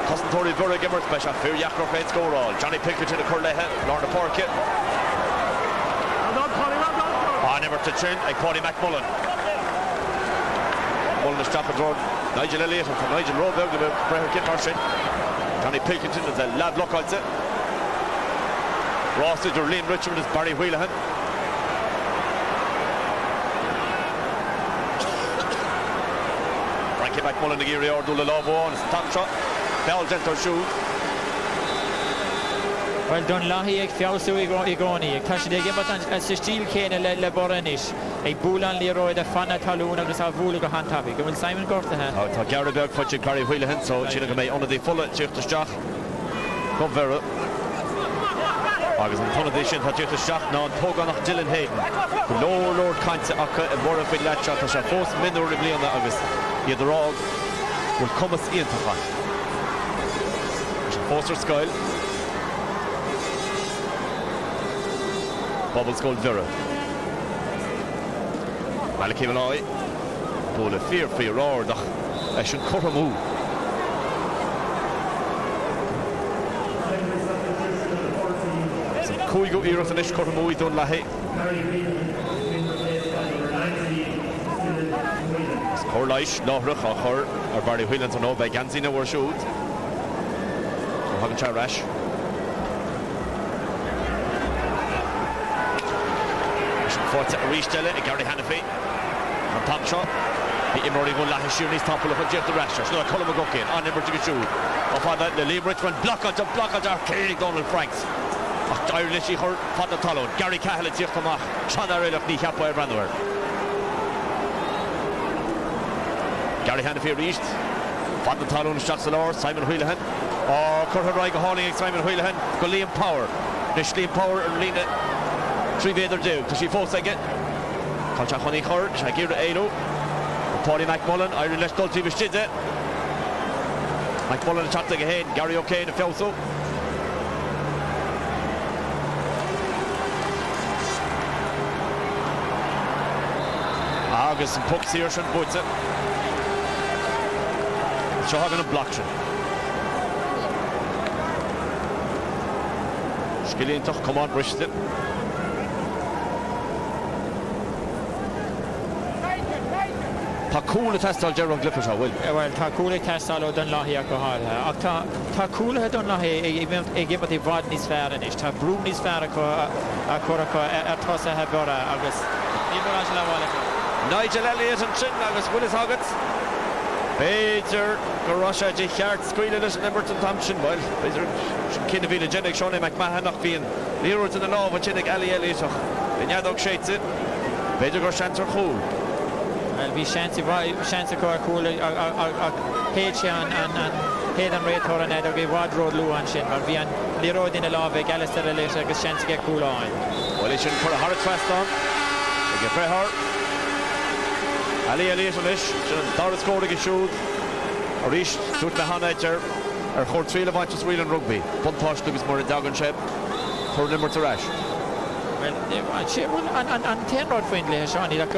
Cousin Tory Birr Gimmert special. Fear Yakro played score all. Johnny Pilkington to Curlehe, Lorna Parkett. Never to chin, like Paddy McMullen. Mullen is stopping drawn. Nigel Elliott and from Nigel Roberg, the Breher Kinmarsin. Johnny Pilkington is a lad look out there. Ross is Liam Richmond is Barry Wheelahan. Frankie McMullen the Geary Ordul the Lobo on his top shot. Bell gentle shoot. Well done Lahi ag fiawsú I gcónaí ag tá sé ag imbert an sa stíl céine le boranis ag búlan líróid a fanna talún agus a bhúla go handtapi go bhfuil Simon Gortathe. Tá Gary Berg fuidig Barry Wheelahan so sinna go méid onadí fulla tíochtasteach go bhera agus an tonadí sin tá tíochtasteach ná an tógannach Dylan Hayden go Lord cainte acha I bhór faoi leitse tá sé fós minúir I bliana agus iad rág bhfuil cumas íontachán. Foster Scoil. Bubbles Gold Birr. Malachy Malloy. Ball of fear for your order. I should cut a move. Cúigiú iireachta is cut a move Dunloy. Corlish, Nohrach, or Hur, or Barry Whelan to know by Ganzina were shoot. Or Hagan Charash. Fought at Reestelle, Gary Hannafy. And Tom Shaw. The Imori will lash you, he's top of the Jeff the Rashers. No, Colin McGuckin on number to shoot. Off on the Lee Richmond, block on Kerry Donald Franks. Irish, he heard Father Talon, Gary Cahill, it's Yachtamach, Sean Arrell of Nick Hapoy Brandwer. Gary Hannafy reached. Father Talon shots the Lord, Simon Wheelahan. Oh, Curtin Roy hauling Simon Wheelahan. Go Liam Power. Nish Liam Power and Lena. Three Vader do. To she force again. Concha Honey Hurt, Shagir Ado. Paulie McMullen, Iron Lesh Dulty Vistidze. McMullen attacked again. Gary O'Kane and Felso. August and Puck here, and puts it. Shahagan and Blockson. Skillian toch, come on, Bristol. Tá cúla testáil Gerard Clifford seo, Will? Well, tá cúla testáil ó Dunloy a go hála. Ach tá cúla Dunloy ag gimad I bhd níos fearr inis. Tá brún níos fearr a chuircha tosa he Birr agus ní mar an le bhála. Nigel Elliott and Chin agus Willis Hoggett. Peter Garosha de Chart Squealer and Emberton Thompson. Well, Peter Kinneville Jennick Shawnee McMahon nach being Leroy to the law of Jennick Ali Elliott. Then Yadok shades it. Peter Garshanter Cool. Well, we chance go cool Patreon and Head and Rate or an Edog Wadroad Lou and Shin, but we an Leroy in the law of Alistair Elliott agus chance get cool on. Well, he shouldn't put a hard fast on. They get very hard. Ali Elliott on this. Doris scored against shoot. Arish, Sut Mahanager, or Hortfield of Manchester Wheel and Rugby. Puntosh Lucas Murray Dogan Shep. For number to Rash. Well, an 10 rod friendly Sean, he'll have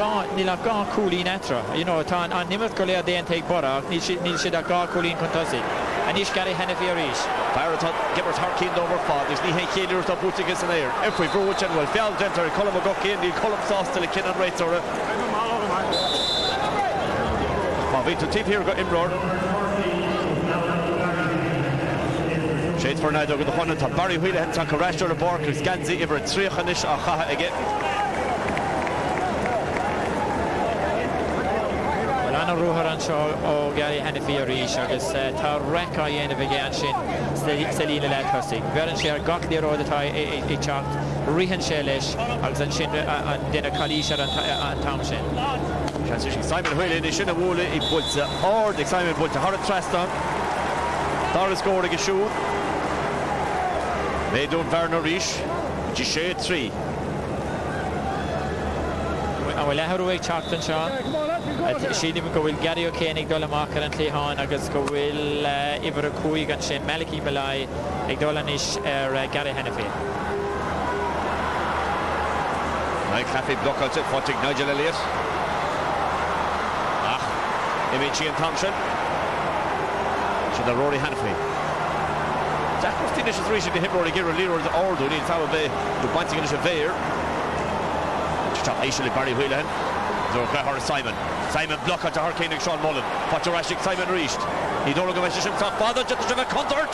gone cooling etra. You know, on Nimmerth Golea they take Bora, Nil should have gone cooling Contasi. And Ish Gary Hannafy Arish. Barrett Gibbert Harkin over Fod. There's Nihe Killer to put against an air. If we grow and well, Fjall Genter, Colin McGuckin, the Colin Sauce to the Kin and Rates or a to tip here got Imror. Shades for Nidog with the one to Barry Wheelahan, Tanka Rash or the Bork, Ganzi, Everett, Sriachanish, Achaha again. Well, Anna Ruhar and Shaw, Gary Hannafy Arish, agus Ta Rekka Yen of again Shin, Selina Ledhussi. Veran Share got the road that I chopped, Rihan Shelish, agus and Shin and Dina Kalisha and Townshend. Transition Simon Whelan, he shouldn't have he puts or the Simon puts a hard thrust on. Doris scored a shoot. They don't Werner Rish, which is shade 3. And we'll have a chopped and Sean. She didn't go with Gary O'Kane, Dolamarker and Clehan, agus go will Iver Kuig and Shane Malachy Malai, Dolanish, Gary Hannafy. Mike Claffey block out it, fighting Nigel Elliott. Imichi and Thompson. Should have Rory Hannafy. Jack was finished with reaching the hip Rory Girra Leroy the Ordo needs how they the pointing in the Veer. Stop Aishli Barry Wheelahan. Zohar Simon. Simon block out to Hurricane and Sean Mullen. Patrashik Simon reached. He don't go to himself. Father just to the counter.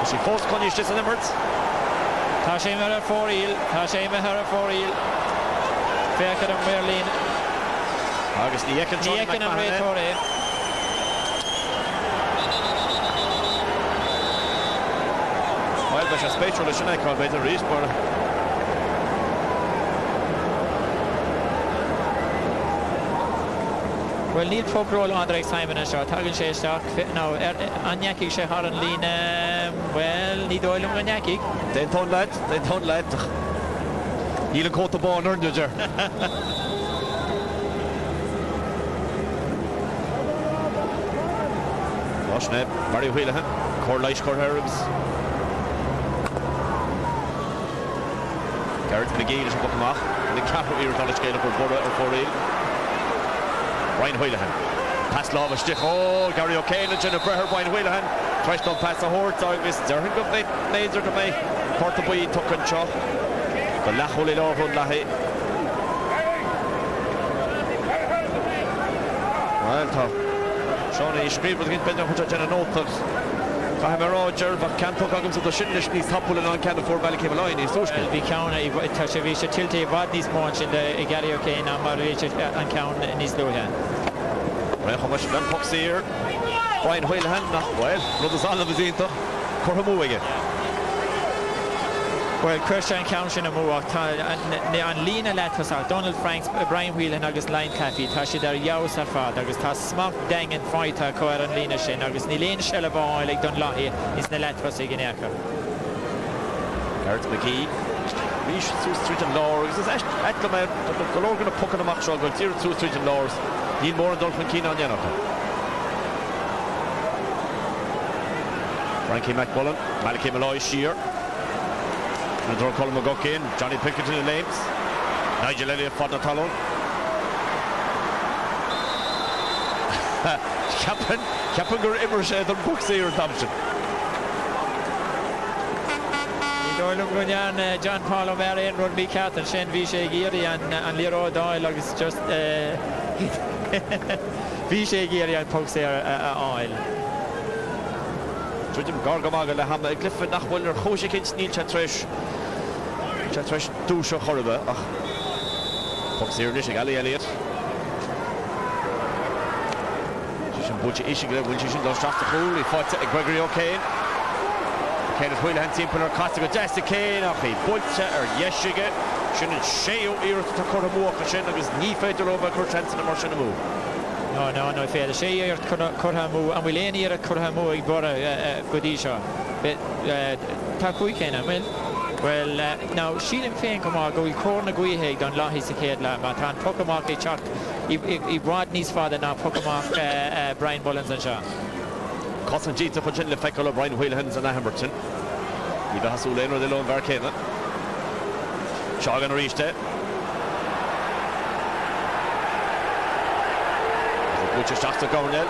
She forced Connish this in the Mertz. Tashimer for heel. Tashimer for heel. Fairker and Merlin. August Nieken and Ray Torre. Well, there's a spatial issue I call better reach, but well, Neil Folk roll Andre Simon and shot. Hagen Shea stock now. Anyaki Shea Haran Lean. Well, need oil on Anyaki. They don't let. He'll caught the ball under there. Barry Wheelahan, Corlish Corheribs. Garrett McGee is a book mach. And the Capper here on the scale for Border or for real. Ryan Wheelahan. Pass Lava Stick. Oh, Gary O'Kane and Jenna Birr, Ryan Wheelahan. Tries to pass the horse. I missed there. Hing up laser to me. Portabui took and chop. The Lacholi Lord on Lahi. Well, top. Shawnee Scream was against Benjamin Hutcher Jenna Nothers. Cahammer Roger, but can't talk on to the Shinlish. He's top pulling on Canada for Valley Cable Line. He's so good. Be counter, Tashavisha Tilty, Vadney's Munch in the Gary O'Kane and Marriage and Count in his Lohan. Well, how much of them pucks here? Brian Wheelahan, well, Brothers all of his into Corhamu again. Well, Christian Countin and Moa and Lena Latvasa, Donald Franks, Brian Whelan, August Line Caffey, Tashi there Yaus are father, August has smock dang and fighter, Coir and Lena Shin, August Nilain Shellabon, like Dunloy, is the Latvas again. Garrett McGee, Reach through Street and Lors, is at the man, the Lord going to puck on the match, so go through Street and Lors, Neil Moore and Dolphin Keen on Yannock. Frankie McMullen, Malachi Malloy Shear. And draw Colin McGuckin, Johnny Pickett in the lanes. Nigel Elliott fought the talon. Captain Gur Immershed and Buxie Thompson. John Paul O'Mara and Rodby Cat and Shane Vishay Geary and Leroy Doyle is just Vishay Geary and Puxie Oil. Trudem Gargamaga Laham, Clifford Nachwiller, Hoshikins, Neil Chatrish. Chatrish, Dusha Horriba. Puxie Nishig, Ali Elliott. Shishan Butch Ishigler, when Shishan does draft the pool, he fought Gregory O'Kane. Kenneth Wheelahan team puller Costa Jesse Kane, okay, Butcha or Yeshiga. Shouldn't Sheo Ear to Cortamu, Kashin, because Nife over Kurtans and Marshanamu. No, fair. The Shea Kurhamu, and we'll any at Kurhamu, Igbora, Godisha. But Takui Kena, well, now, Sheelan Fain come on, go corner Guiheg, Don Lahi Saked La, Matan, Pokamak, Chuck, he brought his father now, Pokamak, Brian Mullins and Shaw. Costin Jeet to put in the Feckle of Brian Wheelhans and Hamilton. Eva Hasulin or the Lone Varkena. Shaw going to reach it. Which is just a Gornell.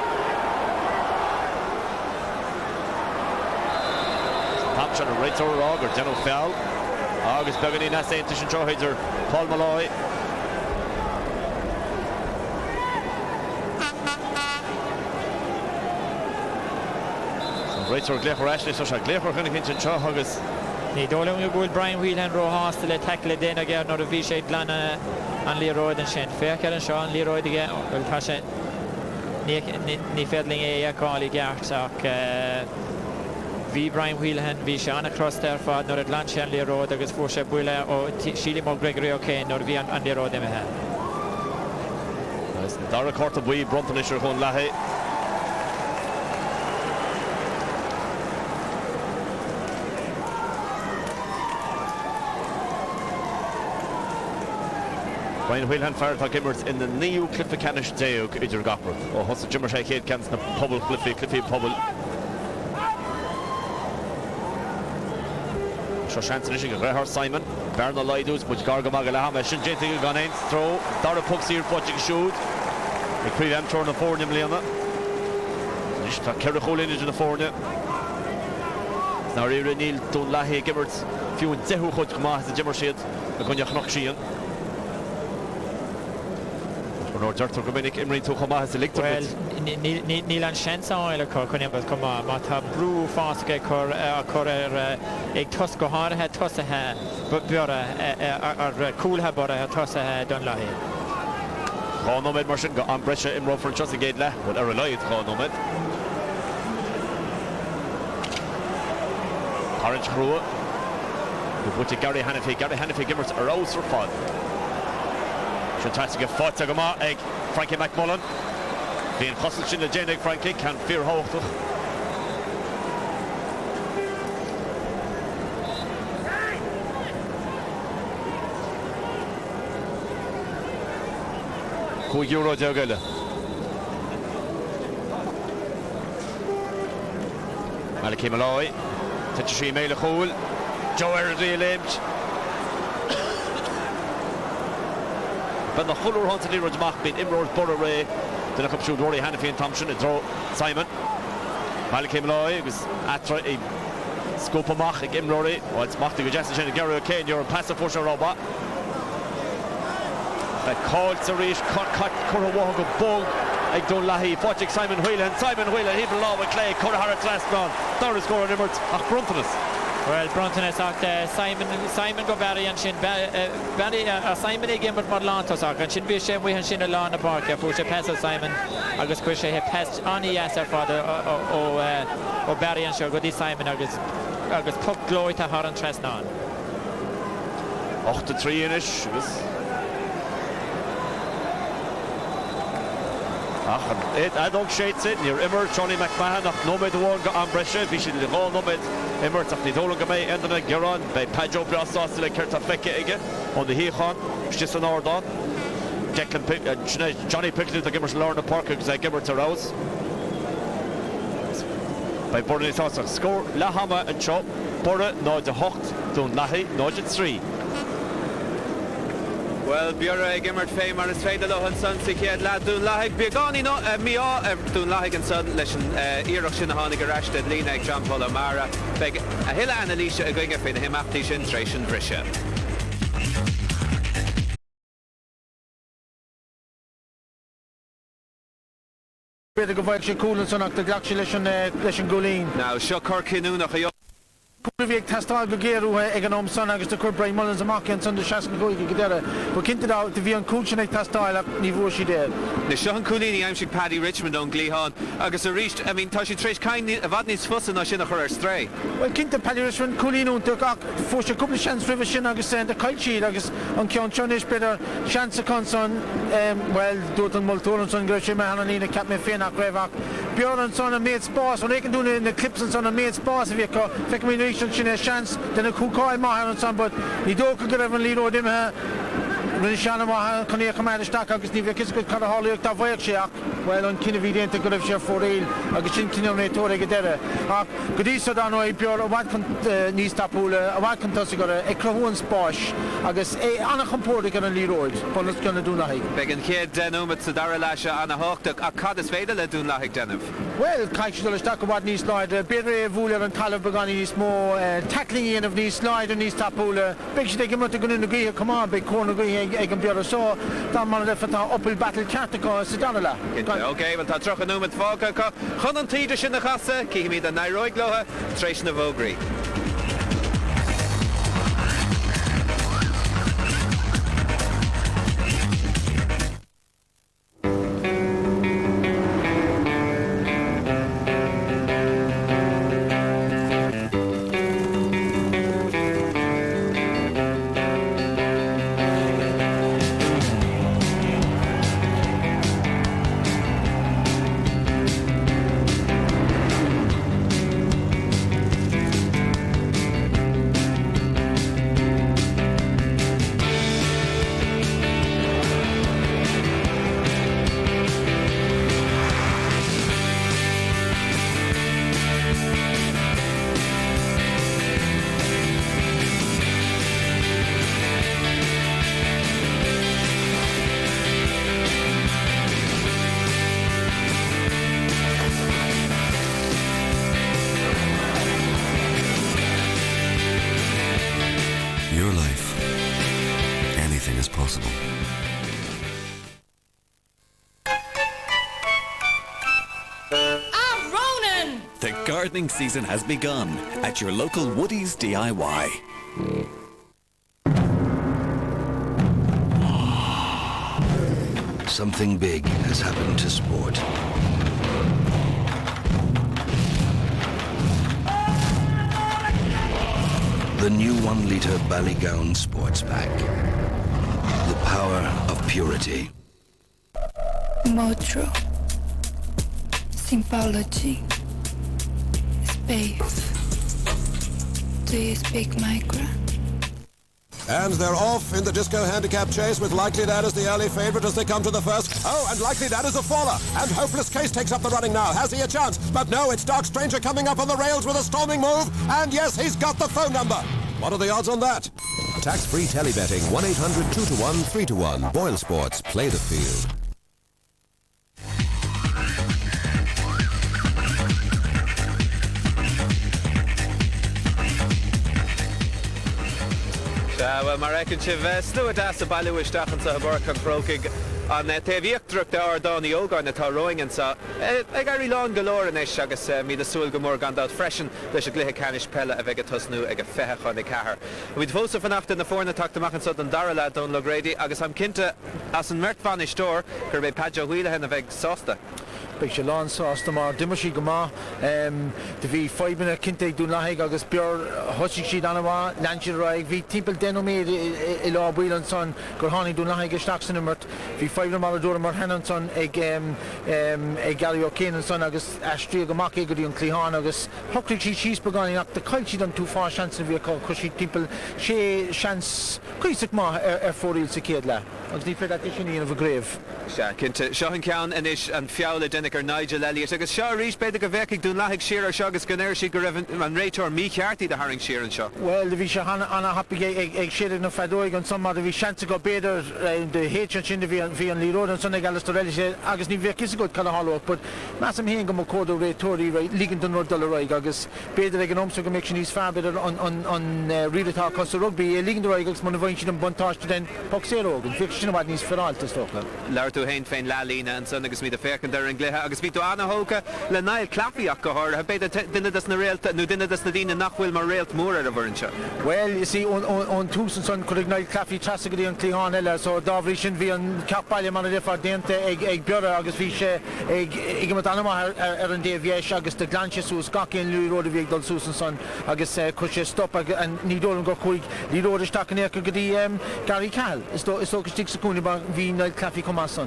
Pop shot a right or Rog or General Fell. August Begany Nasa Intition Trohider, Paul Malloy. Right or Glecher Ashley, so shall Glecher going to hinge Shaw August. He don't know good Brian Whelan Rojas to tackle it then again, not a V-shape Blana and Leroy and Shane Fairker and Sean Leroy again. Well, Tasha. Ni Fedling a call Garsak V Brian Wheelhan, V Sean across there for nor at lunch and Leroy, there was for Shabulla or Shilimo Gregory O'Kane, nor V and Leroy them ahead. Dara Court of Wee, Bruntonisher Hon Lahe. Brian Wheelhan Farrell Gimmers in the new Cliffy Canish Deo Idir Gopper. Oh, Hustle Jimmer Shake Head Cans the Pubble Cliffy Pubble. Shoshanson Ishing, Grehar Simon, Bernal Lidus, but Gargamagala, Shinjati Ganen, throw, Dara Puxi here, Fudging Shoot. The Cream Turn of 4 Nimliana. Nishta Kerachol in the 4. Now, Neil Dunlahe Gimmers, few in Zehu Hutma, the Jimmer Shade, the Gunyak Nokshian. Well, Neil and Shensa oil come on, Mata Brew Foske Cor a Tosco Har had Tossaha, but Bura or Cool Habora Tossaha Dunloy. Honomed Martian got on Brescia in Row for just a gate left, but a relied Honomed. Orange Crew. We put to Gary Hannafy Gimmers aroused for fun. Tries to get fought to Gama, Frankie McMullen. Being hustled in the Janek Frankie can't fear Hoch. Who Euro Jogella? Malachy Malloy, Titchy Mela Cool, Joe Erdy Limbs. Ben the Huller Hunt and Leroy Mach been Imrod Burr Ray, then a couple of Rory Hannafy and Thompson, and throw Simon. Malachy Malloy was at a scope of Mach, Imrory, or it's Mach to go Jessica and Gary O'Kane, you're a passive for robot. A call to reach, cut, Currawog of Bug, Dunloy, Fotchik, Simon Whelan, he below with Clay, Currawog last round, third score on Immert, Bruntonus. Well, Bruntonus Simon go Barry and Shin Barry Simon again with Modlantos and Shin be Shin we and Shin along the park, push a pass of Simon, August Quisha have passed on the answer for the Barry and Sure, good Simon, August Puck Glory to Horan Tresnan. 8-3-ish. Adog shades it near Immer, Johnny McMahon, no mid one got on Brescia, Vishi the ball, no mid Immer, Tafni Dolan Gamay, and then Geron, by Pajo Brassos, the Kerta Feke again, on the Heachon, just an Ordon. Johnny Pickett, the Gimmers Lorna Parker, because I give her to Rouse. By Borden is also score, Lahama and Chop, Borden, no, the Hocht, Dunlahi, no, it's 3. Well, Birr Gimmert fé mar is féidir le an san sa chéad le Dunloy beagání míá Dunloy an san leis an iarach sin na tháinig ar eiste lína ag John Paul O'Mara beag a thuile analíse a gcuige féin na himachtaí sin tréis an bhrise. Beidir go bhfáil sé cúlan sanach de gleach sé leis an gólín. Now, seo corcinúnach a Púrvík tastal go géirú ag an omsan agus de Cúr Brian Mullins amach an san de 60 goig gedere. But cinnte dá de bhí an cúlsin ag tastal ach ní bhuair si déir. Na seo an cúlíní aimsig Paddy Richmond ón Glíán agus a ríist, I mean, tá sé tréis cain a bhad níos fusa ná sin a chur ar stray. Well, cinnte Paddy Richmond cúlínúntaach ach fór sé cúpla seans ribh sin agus de cailtíad agus an ceann tionis beidir seansa con son well, dúirt an multóran son gur sé me hanna lína cap me féin ach raibh ach Birr an son a méid spás, an écan dúna na clips an son a méid spás a bhí go feic mí ríist an sin chance den a cúcáil maithe an son, but ní dócha go raibh an líró dimithe rinne seanna maithe chuní a chamáid isteach agus ní bheith go cad a hálaíocht tá bhaíoch sé ach well an cinna bhí déanta go raibh sé fóréil agus sin cinnétóra go deire ach go dtí so an ó Birr a bhaid chun níos tapúla a bhaid chun tosa go ag cruthún spáis agus é annach an póirda go an líróid chunas gona Dunloy. Beag an chéad denúmat sa dara leise anna háchtach ach cad is féidir le Dunloy denmh. Well, caiic dul isteach go bhd níos leid Birr bhúil an talamh beganí níos mó tackling íon of níos leid an níos tapúla beag si ag muta gona na gaoithe cumá beag cóna gaoithe ag an Birr seo tá mar le fatá upil battle ceartachá sa dana le. Okay, well tá troch an númat fága chun an tíidir sin na chasa cíhi míad an Nairoig lotha tréis na bhógraí. Your life, anything is possible. Ronan! The gardening season has begun at your local Woody's DIY. Something big has happened to sport. The new 1-litre Ballygown Sports Pack. The power of purity. Motro. Symbology. Space. Do you speak Micra? And they're off in the disco handicap chase with Likely Dad as the early favourite as they come to the first. Oh, and Likely Dad is a faller. And Hopeless Case takes up the running now. Has he a chance? But no, it's Dark Stranger coming up on the rails with a storming move. And yes, he's got the phone number. What are the odds on that? Tax-free telebetting 1-800-2-1, 3-1. Boyle Sports. Play the field. Well, mar recinn sibh slú as a bailú isteach sa Birr an Croke an taobhíochtdruach de ardánaí ógáin atá roingin sa ag airí lán golóir inis agus mí a súil go mór gandát freisin leis a gluthe canis pelle a bheith tosnú ag a fecha chun na cethair. Bhíd fósa fanachta na fórna tachtamach an sod an Darla Dunloy Grady agus am cinnte as an mert fan istóir gur bheith Padja Huilehan a bheith sásta. Big Shalon sásta mar dimashi gama de vi 5 minute kinte Dunloy agus Birr hosig si anwa lanchir raig vi timpel denomé ila builan son gur hani Dunloy gestachsen mert vi 5 mal door mar Hanson eg galio Kane son agus astri gama gur on Clihan agus hokri she's begun up the culture done too far chance vi kushi timpel she chance kuisik ma foril sekedla agus ni fedat isini of a grave Ja, cinnte seohan ceann inis an fiála dennig Nigel Elliott agus seo rís beidir go bheiceigh Dunloy siar seo agus go néir sí go raibh an réiteoir mícheartaí de haring siar an seo. Well, the bhí anna happy ag siad na fadóig an son mar bhí seansa go beidir de héit an sin bhí an líród an son ag eile agus ní bheith is go cala hallóach, but massam héin go mo códú réitóirí lígan don North Dullaroig agus beidir ag an omsa go méid sin níos fabeidir an riadatá cos rugby lígan Dullaroig agus man bhain sin an buntáiste den poxéróg an bhíh sin bhaid níos ferálta stochla. Tú hain féin lelína an son agus mí a fécin ar an gluthe agus ví tú anna hóca le nail clafiach go háir, beidir duine das na réalta nó duine das na dína nachhfuil mar réalt mór ar a bhrin seo. Well, you see, on tús an son chuig nail clafi trasa go dtí an Clián eile, so dábhrí sin bhí an capbaile man a réfar déanta ag Birr agus bhí sé ag mat anama ar an déhhéis agus de glanse sús gacéon lúród a bhíag dul sús an son agus chu sé stop an nídólan go chuig líród isteach an éca go dtí Gary Cahill. Is tógus tí sacúna bhí nail clafi comá son.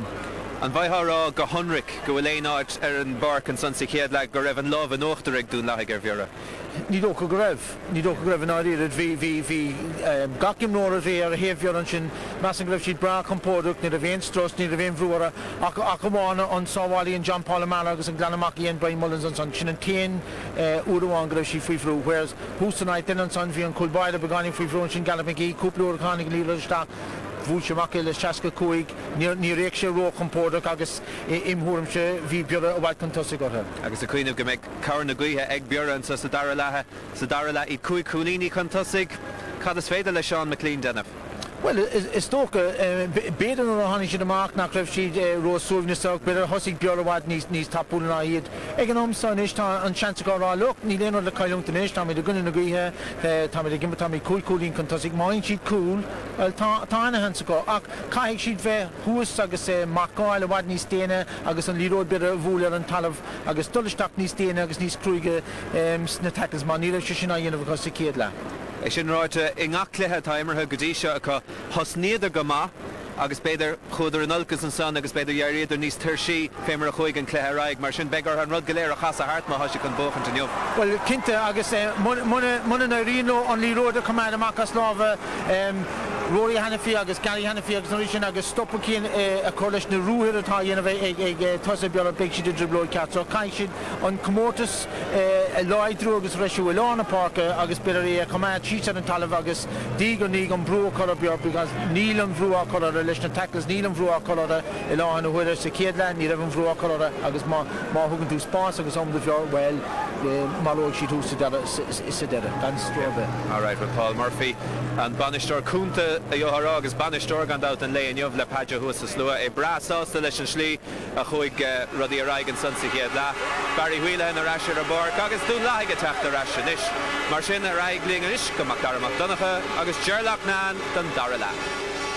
An bhaithárá go honric go bhfuil éonáid ar an barc an san sa chéad le go raibh an lámh an óachtar ag Dunloy ar bheara. Ní dó go raibh an áiríad hí gacim nóir a bhí ar a héamhhear an sin meas an go raibh siad bra compórach ní a bhéon stros ní a bhéon bhrúara ach gomána an sábháilí an John Paul Amara agus an Glanamach íon Brian Mullins an son sin an téan uadáin go raibh si faoihrú, whereas húsanait den an son bhí an culbáid a begáin faoihrú an sin Galamagí cúplaúir chánig líle isteach bhúil semach le seaca cuaig ní réic sé ró compórach agus imthúm sé bhí Birr a bhaid an tosa gotha. Agus a cuioineh go méid cabhar na gaotha ag Birr an sa dara le iad cuaig cúlíní chun tosaigh cad is féidir le Seán McLean denmh. Well, is tóca beidir an hánig sin amach nach raibh siad rósúbhnaach beidir thosaigh Birr a bhaid níos tapúna iad. Ag an omsan is tá an seansa go rá lucht, ní léonad le caiileúnta inis, tá mid a gunna na gaotha, tá mid a gimba tá mid cúlín chun tosaigh máin siad cúl, tá ana hansa go, ach caiigh siad bheith thuas agus macáil a bhaid níos déine agus an líród beidir bhúil ar an talamh agus dulisteach níos déine agus níos cruige sna tackles má ní raibh sé sin a dhéanamh go sa céad le. É sin ráite i ngach cluthe tá imirthe go dtí seo acu thosnéidir go maith agus beidir chuidir an olcas an son agus beidir dhearíidir níos tuirsí féimar a chuig an cluthe raig mar sin begar an rud go léir a chas a hart má thoise chun bóchan taniuh. Well, cinnte agus muna na rionó an líród a cumad amach as lábh Rory Hanafi agus Gary Hanafi agus an sin agus stoppa cían a chuirleis na rúthir atá dhéanamh ag tosa Birr a beag siad driblóid ceart, so caiigh siad an commórtas láidrú agus reisiú Elána Park agus beidir cumad síos an talamh agus díg an brú chuir Birr because níl an bhrú chuir leis na tackles níl an bhrú chuir Elána na huidir sa céad ní raibh an bhrú chuir agus má thugann tú spás agus om de bheor well má lóg siad tú sa deire gan stróbe. All right, with Paul Murphy an banistóir cúnta a dhearrá agus banistóir gan dát an léon jobh le Padja Huas sa slua é brasásta leis an slí a chuig rudí a raig an san sa chéad le. Barry Huilehan a raisir a bar agus Dunloy a techt a raisir inis. Mar sin a raig líon inis go mac Dara McDonagh agus Gerlach Nan don Dara le.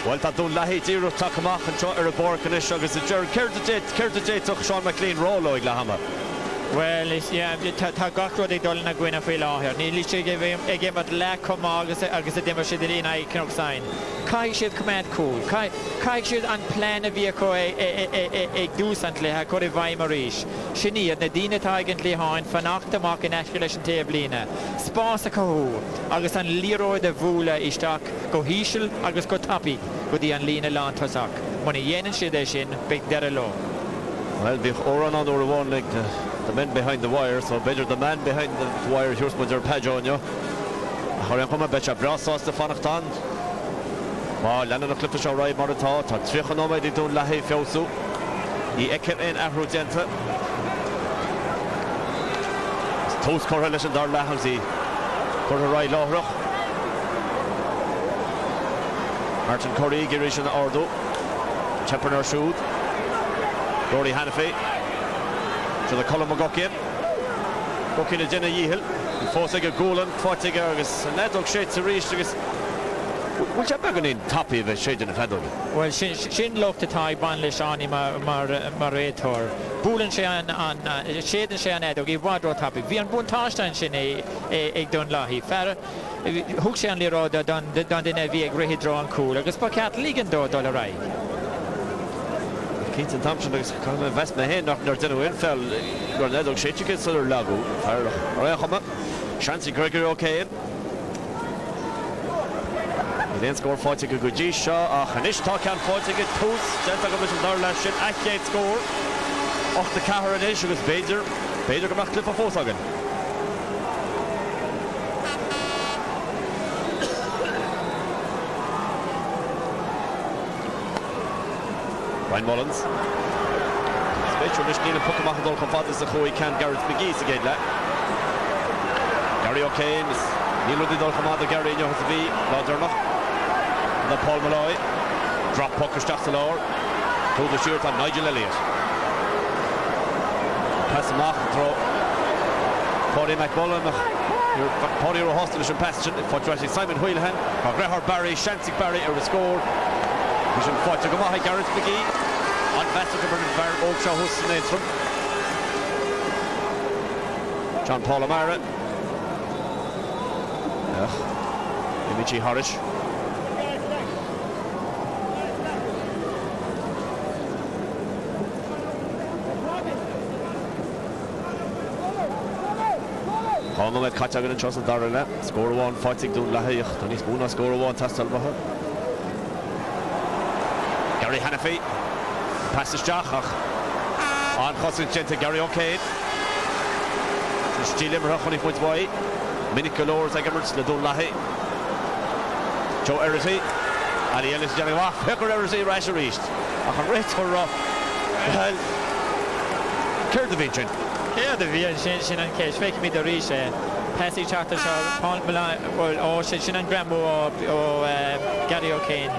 Well, tá Dunloy díú takeamach an ar a bar canis agus a Ger ceir a dé tuch Seán McLean rólóig le hama. Well, tá gachród ag dul na gcuine faoi láthir. Ní lí sé ag mat le comá agus a dimar siad lína ag Croke sain. Caig siad cumad cúil. Caig siad an plán a bhí acu ag dúsant lethe chuir i bhaim a ríis. Sinníad na daoine tá ag an tlaíháin fanacht amach in eisce leis an taobh lína. Spás a cothú agus an líróid a bhúla isteach go híisiil agus go tapaí go dtí an lína lán tosach. Muna dhéanann siad é sin beidh deire ló. Well, bhíh óran an óra bháin like the men behind the wire, so better the man behind the wire here's with their Pajonio. Horan come a betcha brasas the fanachtan. Well, Lennon a clip show right Marata, ta trichonomai di dun lahe fiosu. I eker in ahrudenta. Toast correlation dar lahansi. For the right Lohroch. Martin Corey, Girishan Ordo. Chepperner Shoot. Rory Hanafi. To the column of Gokin. Gokin a Jenna Yehil. Fosig a Golan, Fortig Argus. And that dog shades a reach. Which I'm going in top of a shade in the feather. Well, Shin looked at Thai Ban Lishani Marator. Bulan Shan and Shade and Shan Edo gave Wadro topic. We on Buntastan Shin a Dunloy. Fair Hookshan Liro done the Nevi Great drawn cool. I guess Pocket Ligan Dollarai. Keaton Thompson is kind of invest my hand knocked their win fell. Ronaldo Shechik is other Lago. Shancy Gregory okay. Then score 40 a good G shot. Hanish Talkan 40 a toast. Delta Commission Darlash in Akate score. Off the Kahar and Ish was Bader. Bader come back clip of Fosagan. Ryan Mullins. Special Nishkin and Pokemon Dol Confatis the Hoy can Garrett McGee's again. Gary O'Kane is Nilo di Dol Commander Gary Yohasavi. Laudernoch. The Paul Malloy. Drop pucker stuff to lower. To the shirt on Nigel Elliott. Pass him off and throw. Paddy McMullen. Paddy Rohostel and Passion. For Simon Wheelhan. Grehar Barry. Shantic Barry out of score. Vision fight to come on. Garrett McGee. On Vassar Bernard Barr. Oakshaw Huston Entrum. John Paul O'Mara. Imichi Horish. Conno met Katjagan and Chosan Darrella. Score 1, fighting Dunloy. Tony Spoona score 1, Tastalbaha. Gary Hanafi. Passes Jachach. On Chosin Genta Gary O'Kane. Still Limmer 20 points away. Minica lowers Egermerts, the Dunloy. Joe Erity. Ali Ellis Johnny Waff. Hecker Erity, Rasher East. A great for well. Care the Vision. Yeah, the Vian Shin and Cash, fake me the reach. Passy Charter Paul Malay or Shin and Grambo or Gary O'Kane.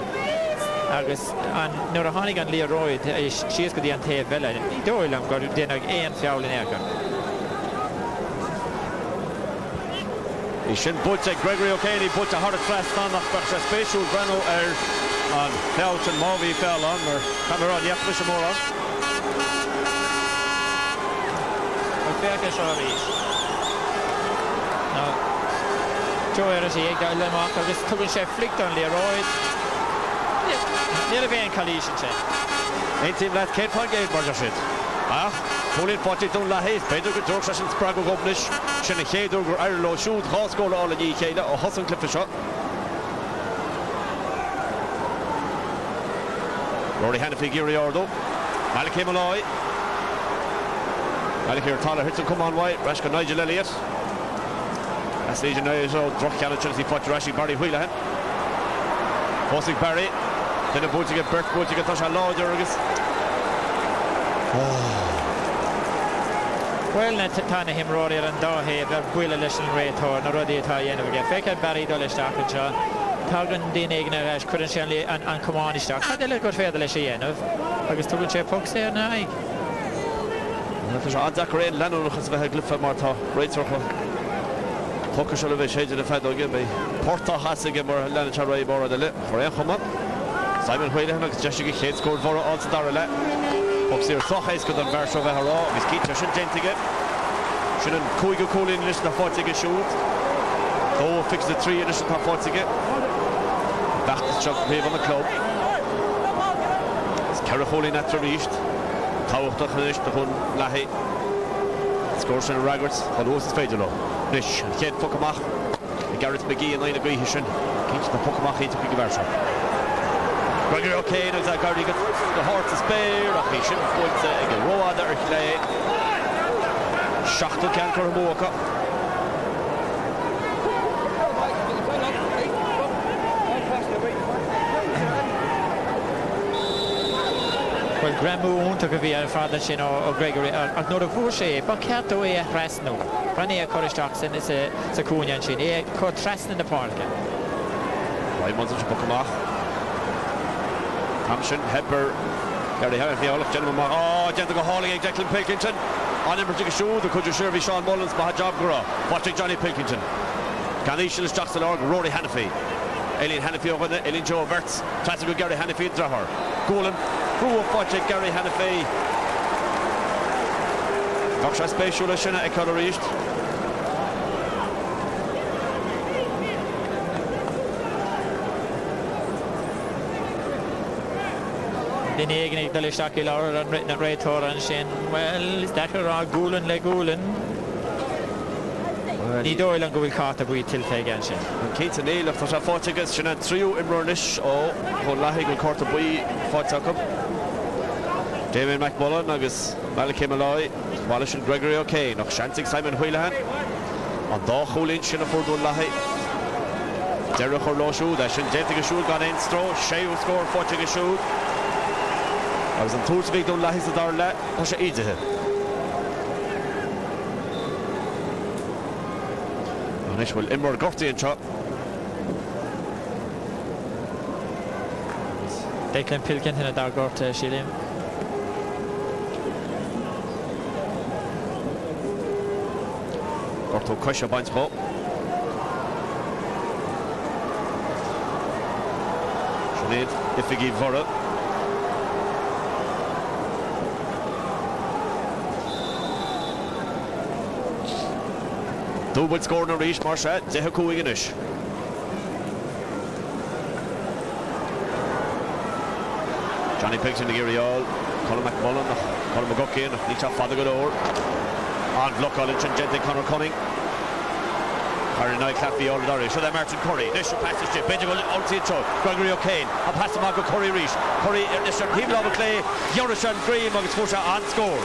Agus and Norahanic and Leroy, she is good the Ante Villa. Doyle, I'm going to dinner and Foul in Air. He shouldn't put Gregory O'Kane, he puts a hard fast on the special Grano on Couch and Movi fell on or Cameron, yep, push more on. No. Joe Erity, ag lemach agus tugann sé flicht an Leroy. Níl a bhéon chalísin sé. Ein team left Kate Pangate mar shit. Fully potty Dunloy, Pedro go dúr sin sprag go goblis, sin a chéadú gur Airlo siúd cháscóla ála ní chéile ó hosan clip shot. Rory Hanafi Giri Ordo. Malachy Malloy. Malachy Tyler hits him come on wide. Rashka Nigel Elliott. That's Legion Elliott. Droch Cannon Chelsea Pot Rashi Barry Wheelahan. Fosig Barry. Then a boot to get Birr. Boot to get Tasha Law Jurgis. Well, na tána him Rory an dáhéad ar bhuiile leis an réitóir na rudí atá dhéanamh aige. Feicead Barry dul isteach an seo. Tágann daoine ag na bheis chuireann sé an cumáin isteach. Tá eile go féidir leis a dhéanamh. Agus tugann sé puc sé ar na aig. Tá adach réon leanúchas bheith glyfa mar tá réitorcha. Pucca se le bheith séidir na fedóige bei Porta hasige mar leanna te réí bóra de le. Chor éon chuma. Simon Wheelahan agus deise go chéad scór bhóra áta dar le. Puc sír sochais go an bhar seo bheith rá. Agus cíte sin gentige. Sin an cúige cólín leis na fáitige siúd. Ó fix the 3 leis na fáitige. Dachtas seach bríomh an na club. Ceithre cholín etra ríist. Táhachtach leis na chun leithí. Scór sin Raggarts, chun uas is féidir lo. Nis, chéad fuc amach. Garrett McGee yn ein y gwyth sin. Cynt na puc amach eich i gyfersa. Gregory O'Kane agus a gardi the hort is Birr ach chi sin bwynt ag y road ar lle. Siachtal can cwr hymwca. Wel, Gramu hwnta gyfi ar ffadda sin o Gregory. Ac nôr o fwr se, ba ceat o e res nhw. Rhan e a cwrysdach sy'n y cwnian sin. E cwr tresn yn y parc. Rai mwns yn bwc amach. Hamsin, Hebber. Gary Harris, Niolach, gentleman mach. O, gentleman go hauling ag Declan Pilkington. On immertig y siŵd, y cwyd y Sean Mullins, ma ha job gyro. Watching Johnny Pilkington. Gan eisiau ys Jackson Org, Rory Hannafy. Eileen Hannafy o hwnna, Eileen Joe Verts. Tras go Gary Hannafy yn drahor. Golan. Rúa fáte Gary Hannafy. Gach sé spéisiúla sinna ag cad a ríist. Den egen ag dalisteach i lawr an ritten an réitór an sin. Well, is dechar a Golan le Golan. Ní dóil an gwyl cát a bwyd tilfe gan sin. An Keith yn eilach, tá sé fátegus sinna tríú imrornis o hwn lahig yn cort a bwyd fáteacham. Damien McMullen agus Malachi Malloy, Wallace and Gregory O'Kane, och Shantig Simon Wheelahan. An dá chólín sin a fordún lahi. Derech or lóisiúd, a sin déntig a siúd gan ein stró, séú scór fátig a siúd. Agus an túrsvík dún lahi sa dar le, tá sé ídethe. An is bhfuil imor gortaí an seo. Declan Pilkington a dar gorta sílim. Gortó coise baint bó. Sinead ifigi vorra. Dúbal scór na ríis mar sé, deithe cúig inis. Johnny Pilkington na Giriol, Colin McMullen, Colin McGuckin, ní tá fada go leor. An Vlockall in Gently Conor Cunning. Harry Knight Claffey all Larry. So that Martin Curry. This should pass this chip. Benjamin Ulti and Gregory O'Kane. And pass to Michael Curry Reach. Curry in this one. People over Clay. Jonathan Green. Muggins Fusha on score.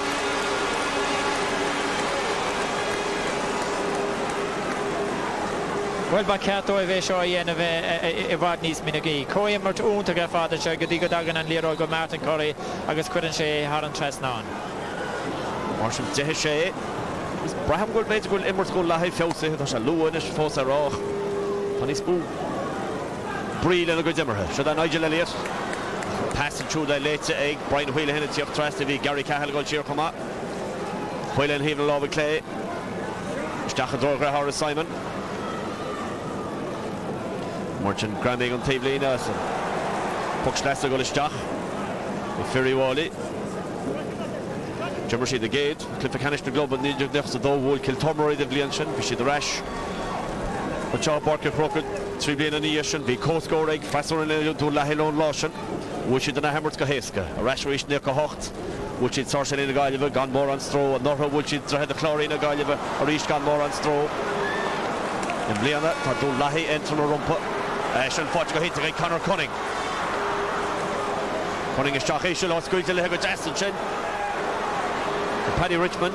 Well, ba ceat o bheith seo dhéanamh I bhfad níos minagí. Cóim mar únta go fáda se go dtí go dagan an líróid go Martin Curry agus cuireann sé thar an tresnán. Mar sin deithe sé. Braham goil méid goil immert goil lahí feosa tá sé luan is fós a rách. Tá ní spú bríl in a go dimmerthe. Se dá Nigel Elliott. Pass and through the late egg. Brian Wheelahan and Tiach Trust to be Gary Cahill goal cheer come up. Wheelahan heaving along with Clay. Stachel Drogra Horace Simon. Merchant Gramming on Tablina. Puck Schlesser goal Stach. Fury Wally. Jimmer the gate. Cliff Canish the Globe and Ninja next to Dole kill Tomeroy the Blianchin. Vishy the Rash. But Charles Barker Croke. Three being an Iashin. Be coast go egg. Faster and to Lahilon Lawson. Which is the Hammers Kaheska. A rash wish near Kahocht. Which is Sarsen in the Galiva. Gone more on straw. And Norha which is the Chlorine in the Galiva. Or each gone more on straw. In Bliana. Tadu Lahi enter a rumpa. Ashen Fotch go hit to Conor Cunning. Cunning is Shach Ashel. Or school to Lego Jastin Chin. Paddy Richmond.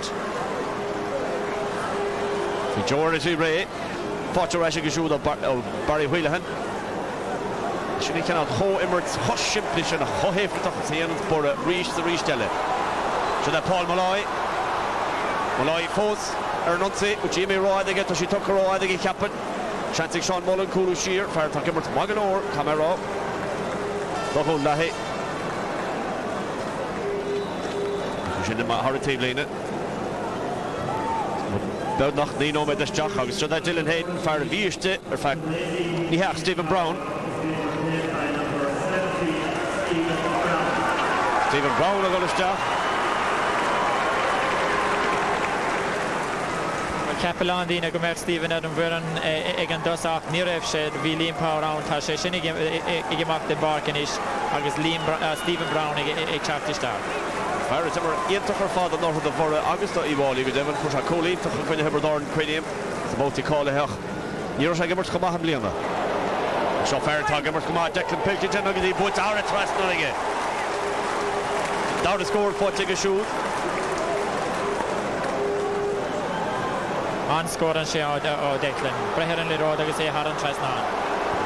George Ray. Potter Rashig is of Barry Wheelahan. She cannot ho Emirates hush simply and ho heftig to and for reach the restelle. So that Paul Malloy. Malloy falls Ernunzi with Jimmy Roy they get to she took her Roy they captain. Chanting Sean Mullen Kulu Shear Fair to Emirates Maganor Camero. Dohul Lahi. In the hard table in it. But not the no with this Jack Hogs. So that Dylan Hayden for the Vieste or fact he has Stephen Brown. Stephen Brown are going to start. Capelán dína go mer Stephen Adam Byrne ag an dosach ní raibh sé bhí Liam Power ann tá sé sin ag imeach den barcan is agus Stephen Brown ag teachtasteach. Fear is immer ionntach ar fád an áthar do bhóra agus do íbhálaí go deimhin chuir se cólíomhtach an chuine hebredáin cuineam sa bótaí cálatheach. Níor sé gimmart go maith an bliana. Seo fear tá gimmart go maith Declan Pilkington agus í buit ára trasna aige. Dáir a scór fáte go siúd. An scór an sé ó Declan. Brethir an le rád agus é har an trasna an.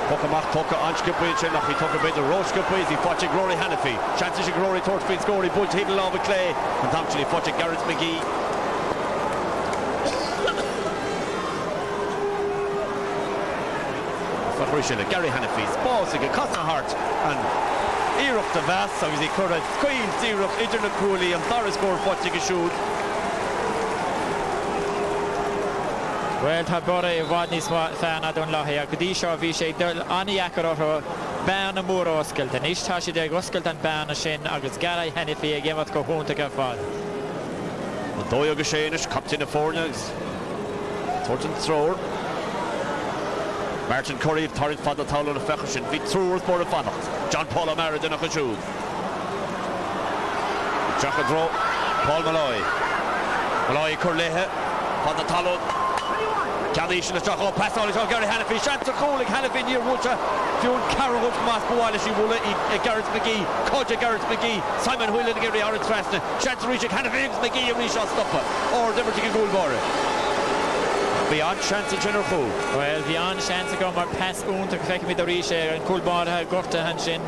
Pokamach Poka anskippuid sin nach í tucha beidir Roskippuid í fáte Glory Hannafy. Chances sé Glory Torchfield scóir í built hídal lába Clay an tamsili fáte Garrett McGee. Fachrí sinna Gary Hannafy spás ag a Cosna Hart an íireacht a bheas agus í curad cuil díireacht idir na cúlaí an dar scór fáte go siúd. Well, tá bora I bhd níos fearr na Dunloy a go dtí seo bhí sé aníachar orthu bean na mór oscailt. Níos tá sé ag oscailt an bean sin agus Gary Hannafy ag éimead go húnta go fád. An dói agus séanis, captain na fórne agus tuairt an tróir. Martin Curry tarrit fad a tála na fecha sin, bhí trúir mór a fanacht. John Paul O'Mara duna go siúd. Teach a dró, Paul Malloy. Malloy chur léthe, fad a talún. Caddy sin teach ó pasáil seo Gary Hannafy, seansa cólaigh Hannafy níor bhúlta fiún carahút más bháile sí bhúla I Garrett McGee, cóide Garrett McGee, Simon Whelan ag éirí ára trasna, seansa ríise Hannafy agus McGee a ríise á stoppa, or dimirtí go gúlbára. Bhí an seansa sin ar chó. Well, bhí an seansa go mar pas únta go feice mí do ríise an cúlbára gorta han sin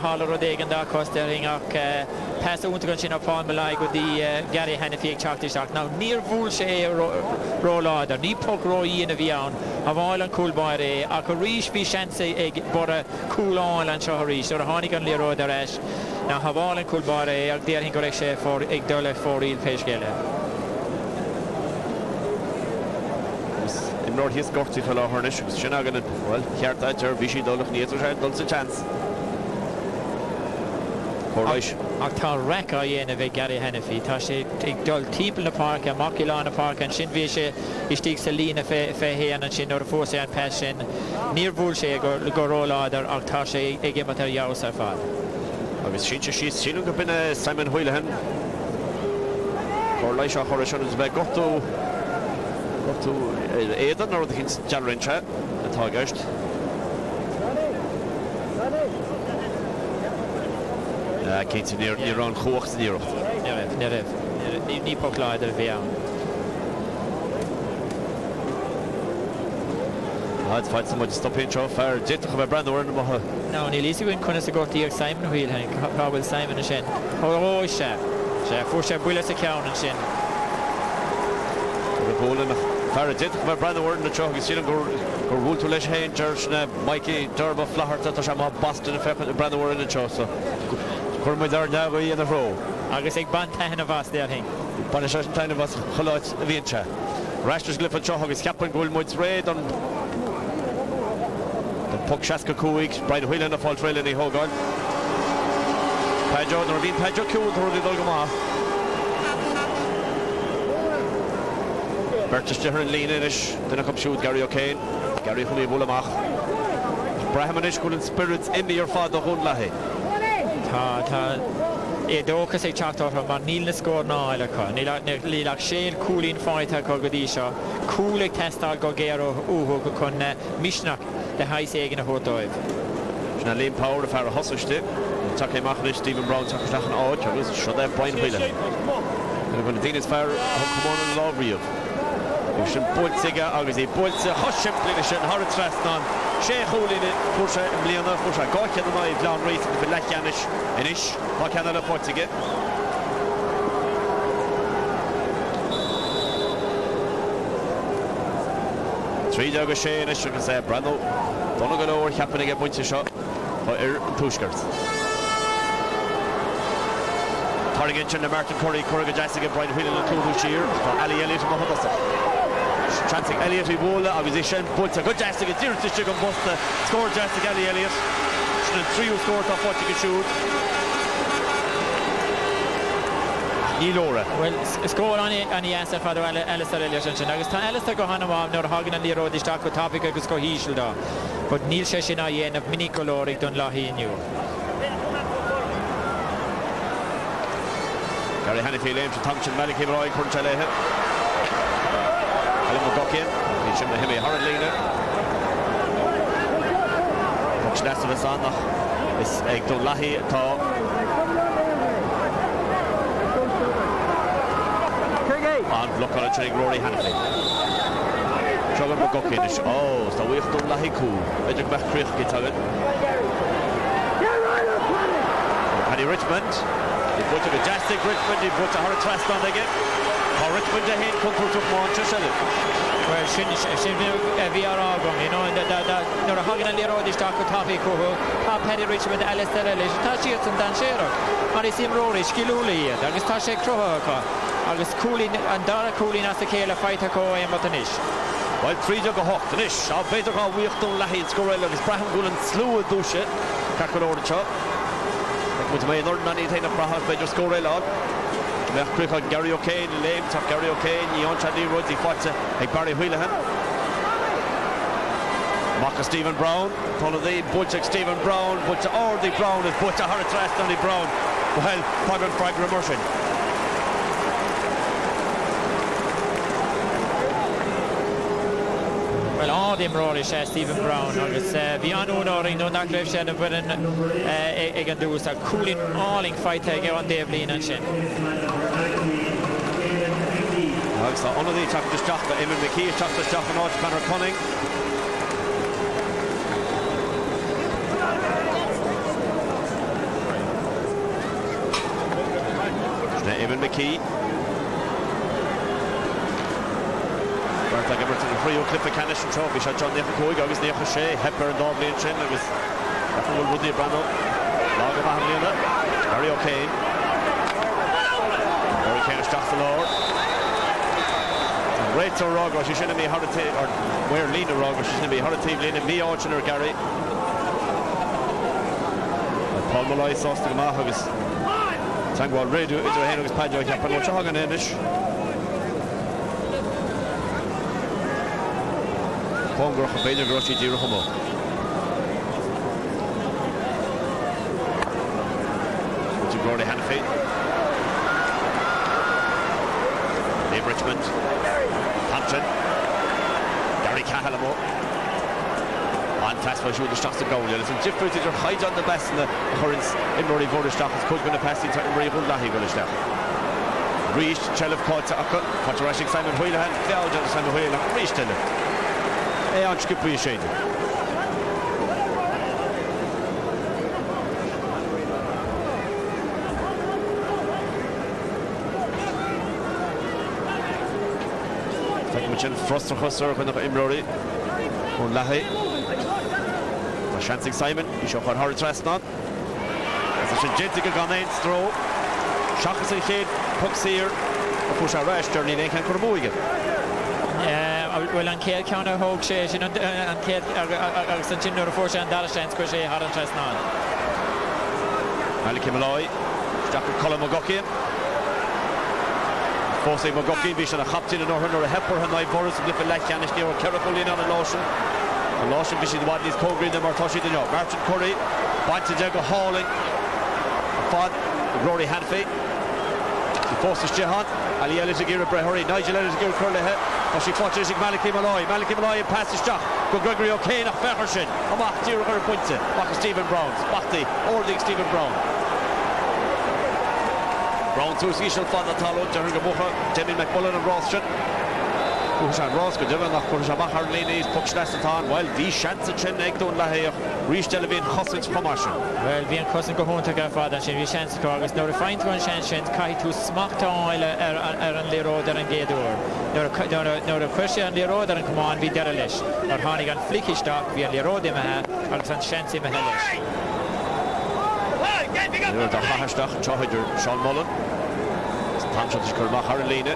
hála rud éigean dá costaring ach pas únta gan sin á Paul Malloy go dtí Gary Hannafy ag teachtasteach. Ná níor bhúil sé róláidir, ní pog róí a bhí an a bháil an cúlbáir ach go ríis bhí seansa ag bora cúláil an seo ríis ar a tháinig an léróid ar eis ná a bháil an cúlbáir ag déirhin go raibh sé ag dul fóríl péiscéile. Im North his gortí fel áthnis agus sin agan well cheart aidir bhí sí dulach níidir sé dul sa chance. Ach tá rec á dhéanamh bheith Gary Hannafy. Tá sé ag dul timp na parc a Machilán na parc an sin bhí sé I stíg sa lína féhéan an sin ar a fósa an pes sin. Níor bhúil sé go róláidir ach tá sé ag éimead ar jaos ar fad. Agus sin sé síú go binne Simon Whelan. Chor leis a chor sin is bheith gotú éan ar chun dearinse atá gist. Céint ní ran chócht níirecht. Ní raibh. Ní pocláidir bhí an. I'd fight someone to stop in seo fear déach go bheith Brandon na mothe. No, ní lísa gin chuna sa gortaí ag Simon Whelan rábhfuil Simon a sin. Ó sé. Sé fu sé buile sa ceann an sin. Go bóla nach fear déach go bheith Brandon na seo agus sin gur bhúltú leis héin George na Mikey Derba flaharta tá sé má Boston a fecha Brandon na seo so chur muid ar ná go í an a ró. Agus ag ban taithna bhas déir hin. Ban sé taithna bhas choláid a bhíonn se. Rasters glyfa seo agus ceapan gúil muid réad an puck Shaska Kuig, Brian Whelan a fault rail in the Hogan. Pedro, there have been Pedro Kuig through the Dolgama. Bertus Jeher lean in ish, then a come shoot Gary O'Kane, Gary Hully Bulamach. Brahmanish couldn't spirits in the father Hunlahe. Dóchas é teachtar mar níl na scór ná eile chu. Nílach séal cúlín fáite go go dtí seo. Cúlaigh testáil go géar uhu go chun misneach de hais éigen na hódóibh. Sna Liam Power a fear a hosaiste. Take machnis Stephen Brown take an áid agus seo é Brian Whelan. Gonna go dtínas fear chumón an lábríomh. Ú sin builtige agus é builte hosimpli sin har trasnan. Sé cholíine fuair an bliana fuair gácean na í bláán réit go lechanis inis má ceanna le Portige. Tríd agus sé inis agus é Brandon donna go leir cheapan ag buinte seo ar an túisgart. Targin sin na Martin Curry chuga deasa Brian Whelan an túú sír tá Ali Elliott má hodasa. Chancing Elliott I bóla agus é sin bulte go deasta go dtíirte go busta scór deasta Ali Elliott. Sin an tríú scór tá Portige siúd. Nílóra. Well, scór an ESF fadu Alistair Ellison agus tá Alistair go hanam nóair hagan an líród isteach go topic agus go híisiil dá. But níl sé sin a dhéanamh minicolóric Dunloy inniu. Gary Hannify léim se tamsin Malik Imroy chun léthe. Alan McGuckin, ní sin na himí Harad lína. Puch nesaf is annach is ag Dunloy tá. An bloc on a trig Rory Hannify. Trogan McGuckin is sta wych Dunloy cool. Edrych bach crich gitagan. Paddy Richmond. He put a majestic Richmond, he put a hard trust on again. How Richmond ahead come through to Manchester. Well, sin VR ágam, you know, nóair a hagan an líród isteach go topic go tá Paddy Richmond Alistair Ellison tá siad san dan séireach. Mar is Imróí scilúla iad agus tá sé cruthacha. Agus cúlín an dara cúlín as a céile feite có éimetanis. Well, tríide go hocht anis. Á beidir gá bhuíocht Dunloy scoréil agus braham gúlan slú a dúise cachar orda. Moet mij in orde aan niet heen op Praha bij de score aan. Weg terug aan Gary O'Kane, leemt op Gary O'Kane, Jan Chadley Road, die vat ze, ik Barry Wheelahan. Maka Stephen Brown, tolle die, Butchek Stephen Brown, Butchek Ordy Brown, is Butchek hard trust on die Brown. Well, Pagan Frank Remersion. Well, Imróí sé Stephen Brown agus bhí anúnáring nó nach raibh sé a bhuiin ag an dús a cúlín áling feite ag an déobh líon an sin. Agus tá onadaí teachtasteach ba Eamon McKee teachtasteach an áit Conor Cunning. Sna Eamon McKee. Like Everton and Frio Cliff Canis and Trophy shot John Nefa Coig agus Nefa Shea Hepper and Dublin Chin agus Will Woodley Brando Laga Mahanliana Gary O'Kane Gary O'Kane starts the Lord Rachel Rogo she shouldn't be hard to take or where Lena Rogo she shouldn't be hard to take Lena me Orchin or Gary Paul Malloy sauce to the Mah agus Tangwal Radio is her hand agus Padjo Japan watch Hagan Ennish Congrach a Bailey Grossi Girohomo. To Rory Hannify. Dave Richmond. Hampton. Gary Cahalamo. On task by Jules Stocks to goal. Listen, Jeff Bruce is high on the best in the occurrence in Rory Vorderstock. It's could win a pass into Marie Bundahi Vorderstock. Reached Chelif caught to Akon. Patrashik Simon Wheelahan. Cloud and Simon Wheelahan. Reached in it. An skipper í séide. Tá mu sin frostrachosar chun nach Imróí ón Leathay. Tá seansig Simon í seo chuir hard trasná. Tá sin gentle go gan éon stró. Seachas an chéad puck sír a pús a reistir ní éon can churbúige. Well, an céad ceanna thóg sé sin an céad agus an sin nuair a fór sé an dalastein go sé hard an trasná. Malik Imroy, Jack Colin McGuckin. Fósaí McGuckin bhí sin a chaptín an orthain ar a hepar an naid boras blip a leit ceannis níor Keracholín an Lawson. An Lawson bhí si d wadlís cógrín na mar toisi den jo. Martin Curry, bainte de go háling. Fad Rory Hannify. Fósas Jehan, Ali Ellis a gira Brehorí, Nigel Ellis a gira Curlehe. As she fought Jessica Malik Imroy in passes Jack. Go Gregory O'Kane nach fecher sin. Amach tír ar pointe. Mach Stephen Brown. Bachty Ordig Stephen Brown. Brown tús ísil fan na talú Jerry Gabucha, Jamie McMullen and Ross. Cúsan Ross go dibh nach chuir amach ar lína puck snestatán, while bhí seansa sin ag Dunloy rístel bhíon chosint pomásin. Well, bhíon cosint go húnta go fád an sin bhí seansa go agus nuair a fáint go an sin caithfidh tú smachtáil ar an líród ar an géadúir. Nuair a chuir sé an líród ar an cumáin bhí deire leis. Ar tháinig an fliicisteach bhí an líród imethe agus an seansa imethe leis. Nuair a chahaisteach an teoidir Sean Mullen. Táimseach is chuir amach ar an lína.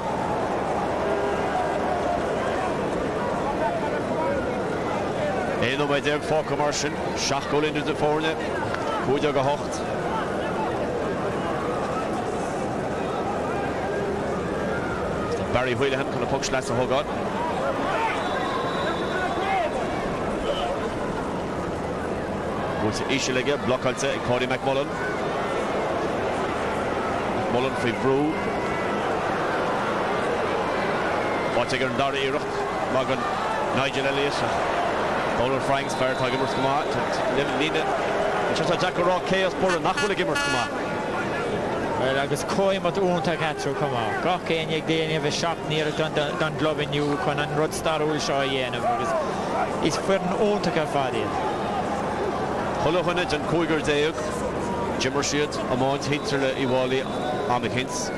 Éanú mai déag fáca mar sin, 7 gól inú de fórne, 5 go 8. Barry Wheelahan chun a puck slas a hogán. Búlsa ishe leige, blockalte ag Cody McMullen. McMullen frí Brew. Báte gur an dara iirecht, magan Nigel Elliott. Bowler Franks, fair tá gimmers goma. Líne, just a Jack Rock chaos bora nachhfuil a gimmers goma. Well, agus coimot únta catú cumá. Gach céin ag déana bheith seach níar don globinniu chun an rud starúil seo dhéanamh agus is fuireann únta a fadíad. Chulachhanna an cúigur déag, Jimmer siad amáint hintar le Iwali Amachins.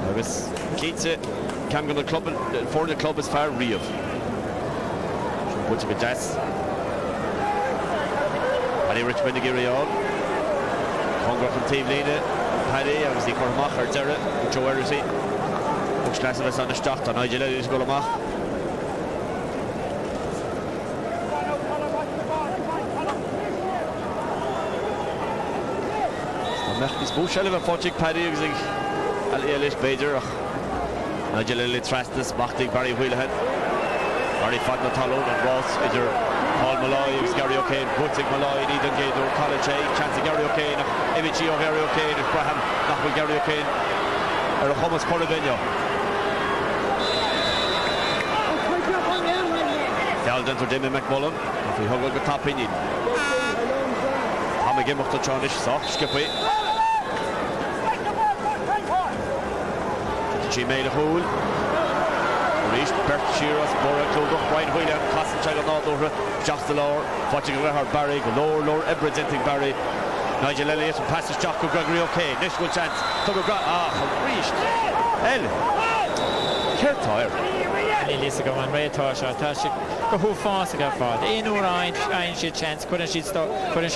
Agus cínte ceam gan fórna club is fear riamh. Sin bute go deas. Paddy Richmond ag Iriáil. Congrach an tíim líne, Paddy agus í chormach ar deire, Joe Erisi. Bug sleasa bheits an isteach tá Nigel Elliott go amach. Is bú sellh a fáteigh Paddy agus ag Elliott Beidir ach Nigel Elliott trastas machtaigh Barry Wheelahan. Barry fad na talón an Ross idir Paul Malloy agus Gary O'Kane, Buttig Malloy, Ethan Gaynor, Colin Shay, chance of Gary O'Kane, Imici of Gary O'Kane, and Graham nachfuil Gary O'Kane ar a chumas Corribenio. Deall dentar Damien McMullen, a bhí thugad go tap innin. Hama gimmocht an Seanis, soch, skippi. She made a hole. Reached Bert Shearas, Bora, Clodach, Brian Whelan, Castle Chag on Aldora, just the lower, watching Rehard Barry, lower, representing Barry. Nigel Elliott and passes Jocko Gregory O'Kane. This good chance. Reached. Care tired. Lisa go an rétá se tá si go thú fása go fád. Éonú ein siad chance chuann sé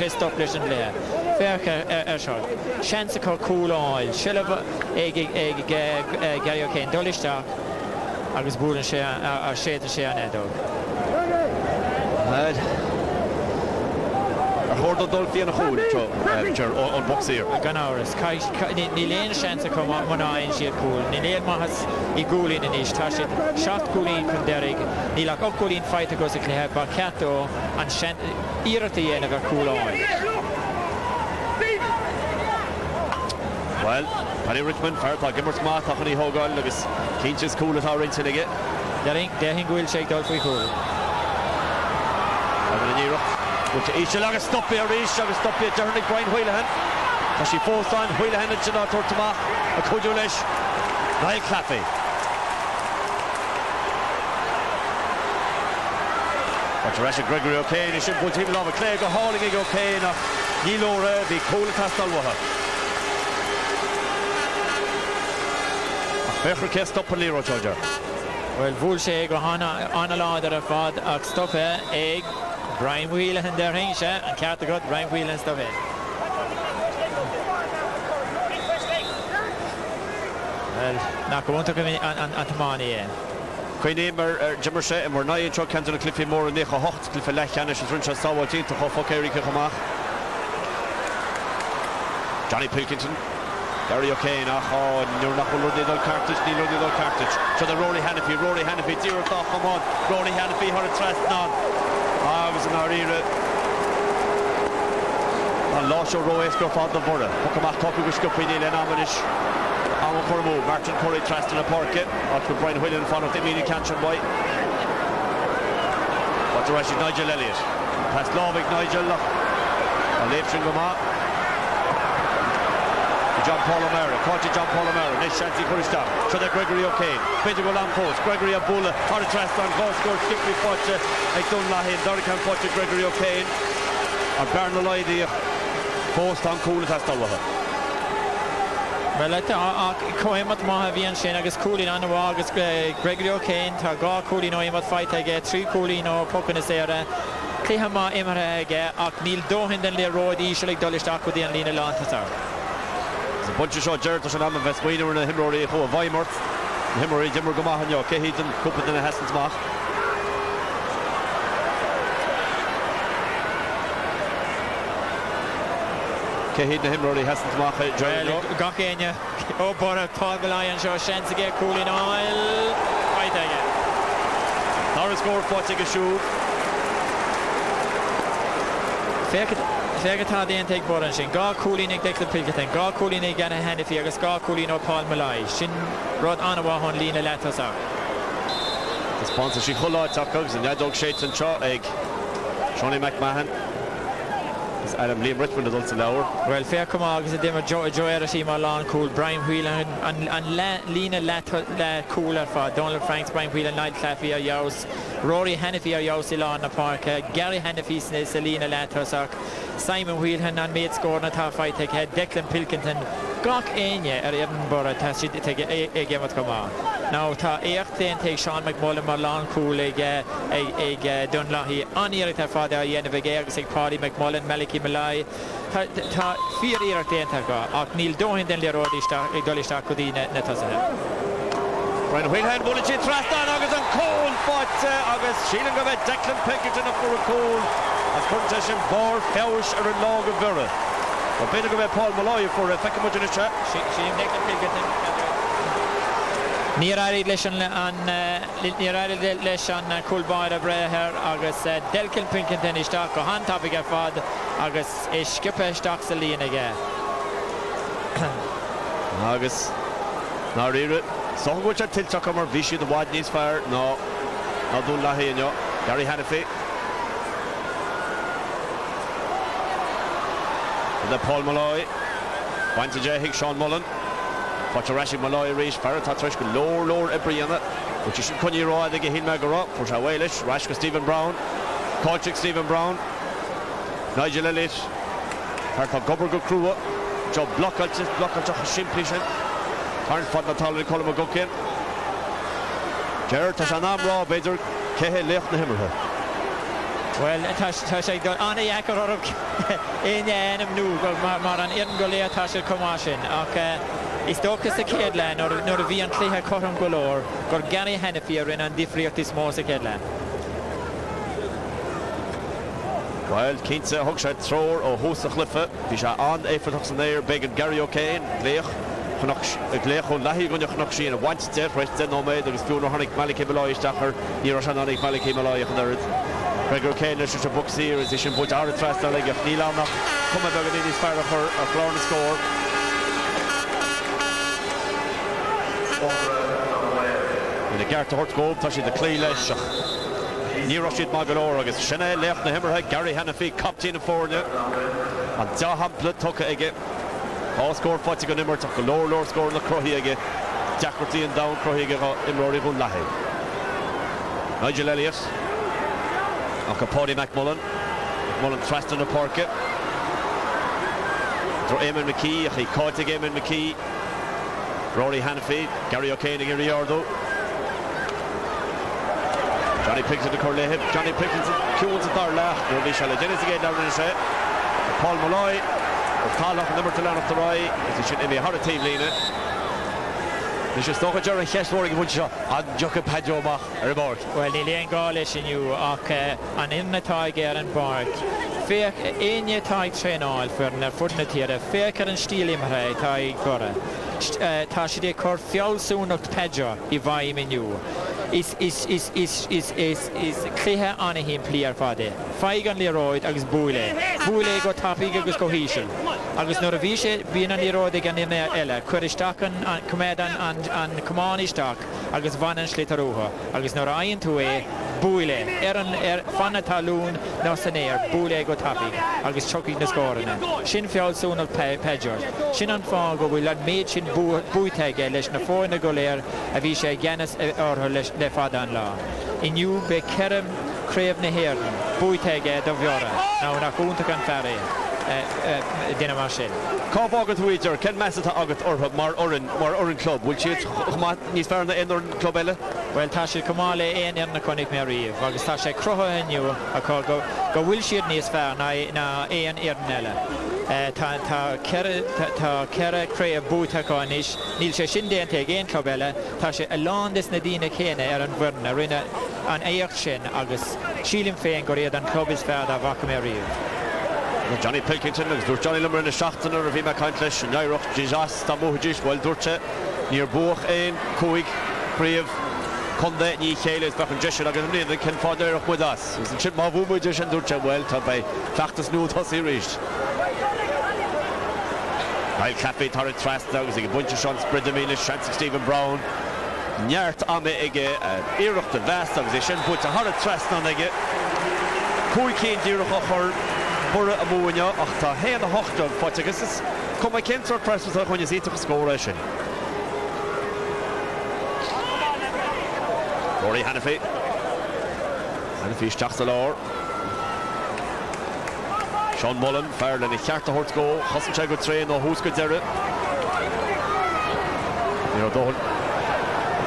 stop leis an léir. Fécha ar seo. Chance chu cúláil, siileh ag Gary O'Kane dolisteach agus búlann sé a séidir sé an édó. Ar chóir dul bhí an chúil an boxíir. Gan áras. Ní léon seansa chu mná siad cúil. Ní léon maithas I gúlín in is. Tá siad seacht gúlín chun deirg. Ní leach 8 gúlín feite go sa cléthe ba ceató an íireta dhéanamh ar cúláin. Well, Paddy Richmond, fairtá gimmers má tachan í thógáil agus cíntes cúil atá rinte aige. Dehin gúil sé dul faoi cúil. Agus an íirecht. Which is agus stoppi a rís agus stoppi a Dernig Brian Wheelahan. Tá sí fóstáin Wheelahan an sinná tuairtamach a chuidiú leis Niall Claffey. But Rasha Gregory O'Kane is sin bud tíbal á a clé go háling ag O'Kane ach ní lóra bhí cólatá stalmhatha. Ach fechar cé stoppa líró Georgia. Well, bhúil sé go anna láidir a fad ach stoppa ag Brian Wheelahan der hing se an ceart a god Brian Wheelahan stop in. Well, nach go bhaintach an tamánaí é. Cuoine mar Jimmer sé mar 9 tro cantar na cliffi mór an 9-8 cliffi lechanis is rinse sábhailtí tá focéirí chumach. Johnny Pilkington, Gary O'Kane nuair nach bhfuil rudí dul cartage ní rudí dul cartage. So the Rory Hannafy tíir tá chumán. Rory Hannafy har a trasnán. Agus an áíre an láisio roiéis go fád na bhora. Pucamach cocu go scopaí le námanis an chormú. Martin Curry trastan na parke ach go Brian Whelan fan of the mini cancer boy. But the rest is Nigel Elliott. Past Lovig Nigel a leifsin go má. John Paul O'Mara, caught to John Paul O'Mara, nice chance he could have stopped. So that Gregory O'Kane, bit of a long post, Gregory Abula, hard to trust on, goal scored, Skippi Fotcha, like Dunloy, Dorrican Fotcha, Gregory O'Kane, and Dunloy, the post on cool as Dunloy. Well, coimmat maithe bhíonn sin agus cúlín an bhá agus Gregory O'Kane tá gá cúlín ó imad feite aige, 3 cúlín ó pucan is éire. Clíthe má imarthe aige ach níl dóhin den le roid ísealaigh dolisteach go dtí an lína lántatá. There's a bunch of shot Jared to Am West Wiener and a Himrory for Weimar. Himrory Jimmer Gamahan Yo Kehitan Cooper in a Hessens Mach. Cehid na himróí hesan mácha Joe. Gachéine ó Birr Táglaí an seo seansa ggé cúlín áil aige. Nar scór fáte go siú. Fégatá déon teag Birr sin. Gá cúlín ag Declan Pilkington, gá cúlín ag Ganna Hennessy agus gá cúlín ó Táglaí. Sin rud anmhaithán lína letasach. The sponsor she chuláid agus an neadóg séit an seo ag Seánie McMahon. Is Adam Liam Richmond adult in lower. Well, fair come on, because they were Joe Erashy Marlon cool, Brian Whelan and Lena let cooler for Donald Franks, Brian Whelan, Night Claffey or Yaus, Rory Hennessy or Yaus Ilon the park, Gary Hennessy, Selena Latrosak, Simon Whelan and mate score in a top fight take head, Declan Pilkington, Gok Anya at Edinburgh test to take a game at come on. Now ta Airtain take Sean McMullen Marlon cool ag Dunloy on here ta father yen of a sig Paddy McMullen Maliki Malai ta 4 Airtain ta go ach Neil Dohin den Lerodi sta Dolista Codina Netasa. Brian Whelan Bullichi Trastan August and Cole fought August Sheelan of Declan Pilkington up for a Cole as contestation Birr Faush or a log of Birr. A bit of Paul Malloy for a second much in the chat. She Declan Pilkington. Níráid leis an Coolbáid a Breher agus Declan Pilkington isteach go handtabige fad agus skippe isteach sa líon aige. Agus ná riire so go se tilteach mar bhí siad a bháid níos fearr ná dún lehéanne Gary Hennessy. The Paul Malloy bainte dé hiag Sean Mullen. But Rashi Malloy reach Farrata Trish go lower Ebriana, which is Conny Roy the Gahin Magara, for Walish, Rashka Stephen Brown, Kolchik Stephen Brown, Nigel Elliott, Harpa Gobergo Crew, Job Blocker Shimplish, Tarn Fat Natal Colum Gokin, Jared Tashanam Raw Bader, Kehe left the Himmer. Well, Tasha got on a yakar in the end of new, mar an Irngolea Tasha Comashin. Okay. Is docus a Kedlan or a Vian Cleha Cotton Golor, got Gary Hennessy in and different small Kedlan. Well, Kinsa Hookshot thrower or host of Cliffe, Visha on Efforts on there, Big Gary O'Kane, Lech, Glech, Lahi Gunakshi, and once there, President Nome, there is Fiona Honic Maliki Malloy Stacher, Hiroshanonic Maliki Malloy, Gregor O'Kane, there's a book series, they should put our trust like if Neil Arnock come about in his fire for a Florida score. In the Garta Hort goal, touching the Clay Lesh. Near Rashid Magalor, I guess Chanel left the Himmerhead, Gary Hennessy, captain for you. And Zaham Blood took it again. All scored fighting on Immer, took a lower score in the Crohe again. Jackerty and down Crohe in Rory Bunlahe. Nigel Elliott. Uncle Paddy McMullen. McMullen thrust in the parket. Through Eamon McKee, he caught again Eamon McKee. Rory Hannafy, Gary O'Kane again Riordo. Johnny Pickens to Corlehe, Johnny Pickens Q1 to Darla, Rory Shalla Dennis again down in the set. Paul Malloy, Talloch number to learn up the right, it should be a hard team leaner. This is toch a Jerry Chesworth would shot and Jacob Padjoma report. Well, Nilian Gaulish in you, okay, and in the Tiger and Bark. Fair in your tight train all for the Fortnite, fair and steel him, Tiger Gora. Tashide Cor Fiol soon of Pedja, if I mean you. Is clear on him player for the Feigan Leroy, Agus Bule. Bule got happy Agus cohesion. Agus Norvishe being on Leroy again in Ella, Kuristakan and Comedan and Comani Stock, Agus Van and Slitaruha, Agus Norayan to a Bule, Fanataloon, Nosaner, Bule got happy, Agus choking the score. Shin Fiol soon of Pedja. Shin and Fago will let made Shin Buiteg, Lesh Nafo in the Goler, Avisha Ganis or her Le Fadan-la. In you be Kerem Crave na Herden, Buitege Doviora, now Nakunta can ferry, Dinamarshil. Cough Agat Wheater, Ken Massata Agat or Mar Oren Club, will she Nis Farna in Oren Club Ella? Well, Tasha Kamale in the Conic Mary, August Tasha Croha and you, I call go will she Nis Farna, na Ian Ernella. Ta Kera Crea Buta Cornish, Nilsha Shinde and again Cobella, Tasha along this Nadina Kane, Aaron Verna, Rina, and Ayrchin, August, Shilin Fain, Gorea, and Club is fair, Vacamary. Johnny Pilkington agus dúirt Johnny Lummer in na seachtain ar a bhí me caint leis neireach díjas tá móthidís bhfuil dúirte níor buach éon cúig príomh chunda ní chéile is bach an deisiir agus mlíon cin fádéireach muid as. Is an sin má bhúmuid is an dúirte bhfuil tá bei teachtas nua thosaí ríist. I'll Cafe Torrid Trust agus ag bunch sean Spridamina chance Stephen Brown neart ame ige iirecht de vast agus sin put a hard trust an ige Cúi cén díireach a chur bura a múine ach tá héan a hochtad fáte agus is cum cintar press a chuine íteach scóra sin. Rory Hannafy isteach sa lár. Sean Mullen, fair lenne cheart a hort go, chasan se go trein ó hús go deire. Ní dóhol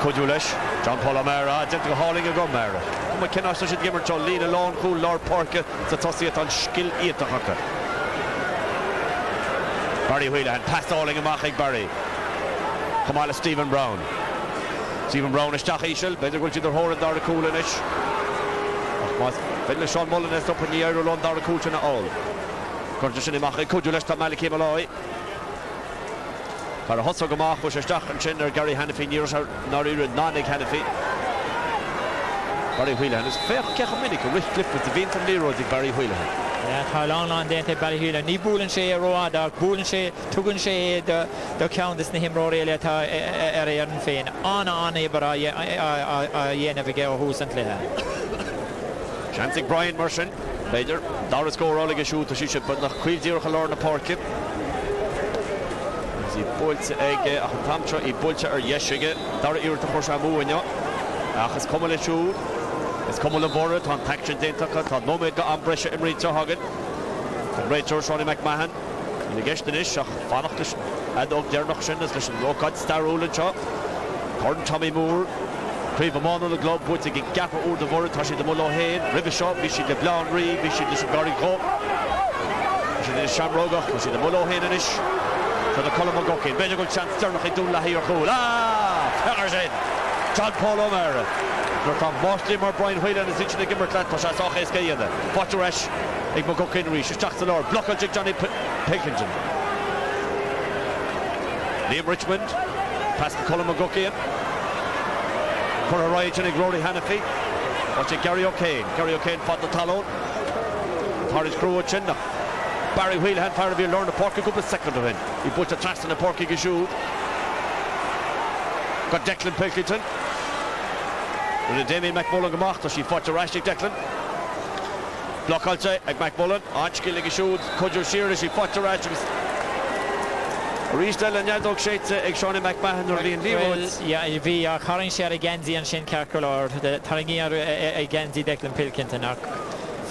codú leis, John Paul O'Mara, dent go háling a go Mara. Ma cinná se siad gimmer tro lína lán cúl lár parke sa tosiad an skill ítachacha. Barry Wheelahan, passáling amach ag Barry. Camála Stephen Brown. Stephen Brown isteach ísil, beidir gúil tíidir hóran dar a cúla leis. Fidle Sean Mullen is op in die Eurolond daar de koeltje naar al. Korte sin imach ag cúdú leis tá meile céim aláid. Tar a hosog amach bus isteach an sin ar Gary Hannafy níor nar úr nánig Hannafy. Barry Wheelahan is féch ceach a minic a rich cliff with the vín from Leroy ag Barry Wheelahan. Tá lán déanta Barry Wheelahan. Ní búlann sé roiad ach búlann sé tugann sé do ceantas na himróréile tá ar éan féin. Anna ibar a dhéanamh ige ó hús an cluthe. Chantig Brian Merson, beidir, dar is górálig a siút a síse, but nach cuiildíoch a lár na parke. Is I búilte ige, ach an tamtra I búilte ar jeisige, dar íir a chósa múine. Ach is cummal a siút, is cummal a bhora, tá taction déntacha, tá nóméid go ambreise im ríteo hagan. Tá réitor Seánie McMahon, in a gestin is, ach fannach leis adóg dearnach sin, is leis an lócad starúlan seo. Thorn Tommy Moore, Príomh amán an a glob búilte ag gapar úr de bhora, tá si de mulla héin, ribh seo, bhí si de Bláán Rí, bhí si de Gary Croke, bhí si de Shamrogach, bhí si de mulla héin inis, tá de Colm an Gocin, beidir goil chance dúrnach I dúnla hí ar chúl. Fegar sin, John Paul O'Mara. Nuair tá máslí mar Brian Wheelahan is insin na gimmar cleat, tá se socha is céine. Fáte reis ag mo Gocin rís, isteach sa lár, blocail ag Johnny Pilkington. Liam Richmond, pass to Colm an Gocin. For a right and Rory Hannafy. Watching Gary O'Kane. Gary O'Kane fought the talon. Harris Croke in. Barry Wheelahan fire of learn the porky couple of seconds of it. He put the trust in the porky shoot. Got Declan Pilkington. With a Damien McMullen gemacht, so she fought to Rashik Declan. Block also at McMullen. Arch killing a shoot. Kojo Shearer, she fought to Rashik. Rístel an neadóg séite ag Seánie McMahon ar líon líomhóid. Ja, bhí a charing sé ar a Genzi an sin cearcolár, taringi ar a Genzi Declan Pilkington ach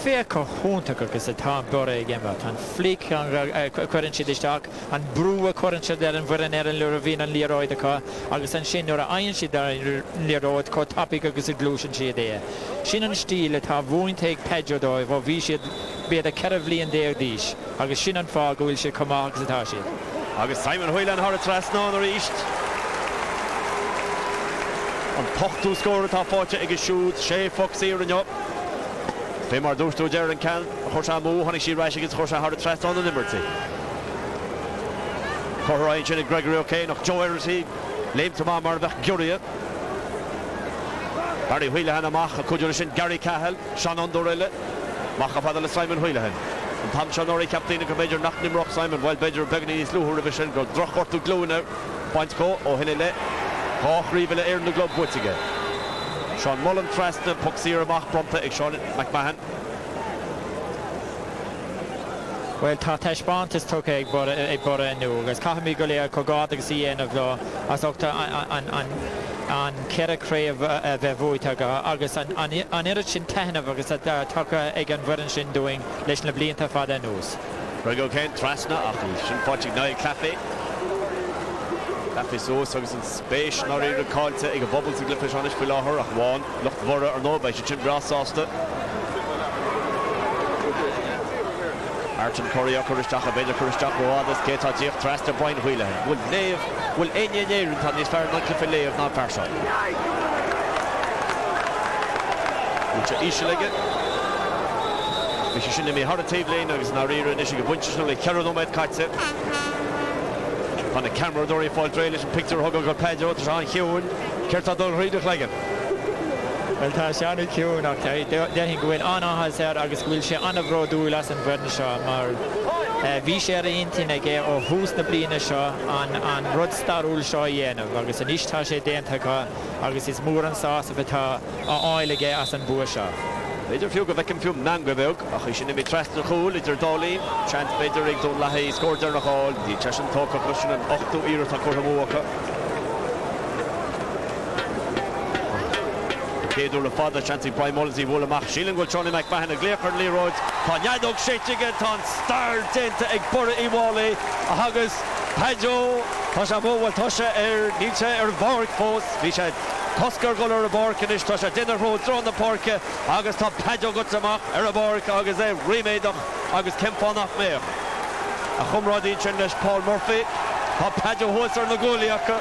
fé go húntaach agus a tá bora ag gimba. Tá flic an cuirann siad isteach, an brú a cuirann siad ar an bhuirean ar an lura bhín an líróid acha, agus an sin nuair a aon siad ar an líróid có tapig agus a glúsin siad é. Sin an stíl a tá bhúinte ag peidio dóibh ó bhí siad bead a ceirh líon déag díis, agus sin an fá go bhfuil siad cumá agus atá siad. Agus Simon Wheelahan har a tras ná ar íist. An pochtú scóra tá fáte ag a siút, sé fox ír an job. Fé mar dúirtú deir an can, chósa mú, hanig sí reis agus chósa har a tras ná an Liberty. Corráin sin ag Gregory O'Kane, ach Joe Erity, léimta má mar bheith giúria. Barry Wheelahan amach, a cúidir sin Gary Cahill, Sean Ondorile, mach a fadal a Simon Wheelahan. Tam Sean O'Reilly captain go beidir nach nimroch Simon while beidir begni is lúhur a sin go droch ortú glúna point go ó hinne le hách ríbile ar na glob buitige. Sean Mullen trasna puxíar amach bromta ag Seánie McMahon. Well, tá teispáint is tóca ag bora inniu, agus caithimí go léir cogád agus í aanamh lá as ochta an ceire créamh a bheith bhuaite agus an irid sin teanamh agus tucha ag an bhuireann sin doing leis na blianta fada nús. Greg O'Kane trasna ach sin fáitigh ná Claffey. Claffey sós agus an spéis ná réir a cáilte ag a bobal sa glyfa seanis fi láthair ach bháin lucht bhora ar nó beidh sin brasásta. Archon Correa Curisteach a beidir Curisteach roádas cétá díoch trasna Brian Wheelahan. Bhfuil léamh, bhfuil aine néirún tá níos fearr ná clifa léamh ná fearsáil. Bhúilte íse leige. Bhí sin mé har taobhlín agus ná riú is go buintena le ceanóid caite. Pan a camera dóí fáil dréile an picture thug go Pedro tá an chiún, ceirtá dul riidir legan. Well, tá seanú ciúnach déhinn go bhfuin anáthe agus bhfuil sé anna bhródú las an bhena seo mar bhí sé aontainna ggé ó hús na bliana seo an rud starúil seo dhéanamh agus an istá sé déantacha agus is mór an sása bhetá áilige as an bua seo. Beidir fiú go bhecin fiúm ná go bheog ach sin mé trest na chúil idir dálín, chant beidir ag dún lethaí scóidir na cháil, dí te an tócha sin an 8 íre tá chuir mócha. Céadú le fada chanting Brian Mullins bhfuil amach sílan goil Johnny McMahon a gléachar Leroyd tá neadóg séitige tá star dénta ag Birr Iwálaí agus Pedro tá sé bhfuil tá sé níte bharic fós bhí sé toscar goil ar a bharic inis tá sé dinarró drón na párca agus tá Pedro go amach ar a bharic agus é riméadach agus cimpánach méach. A chumráidín sin leis Paul Murphy tá Pedro thuas ar na ggólaíacha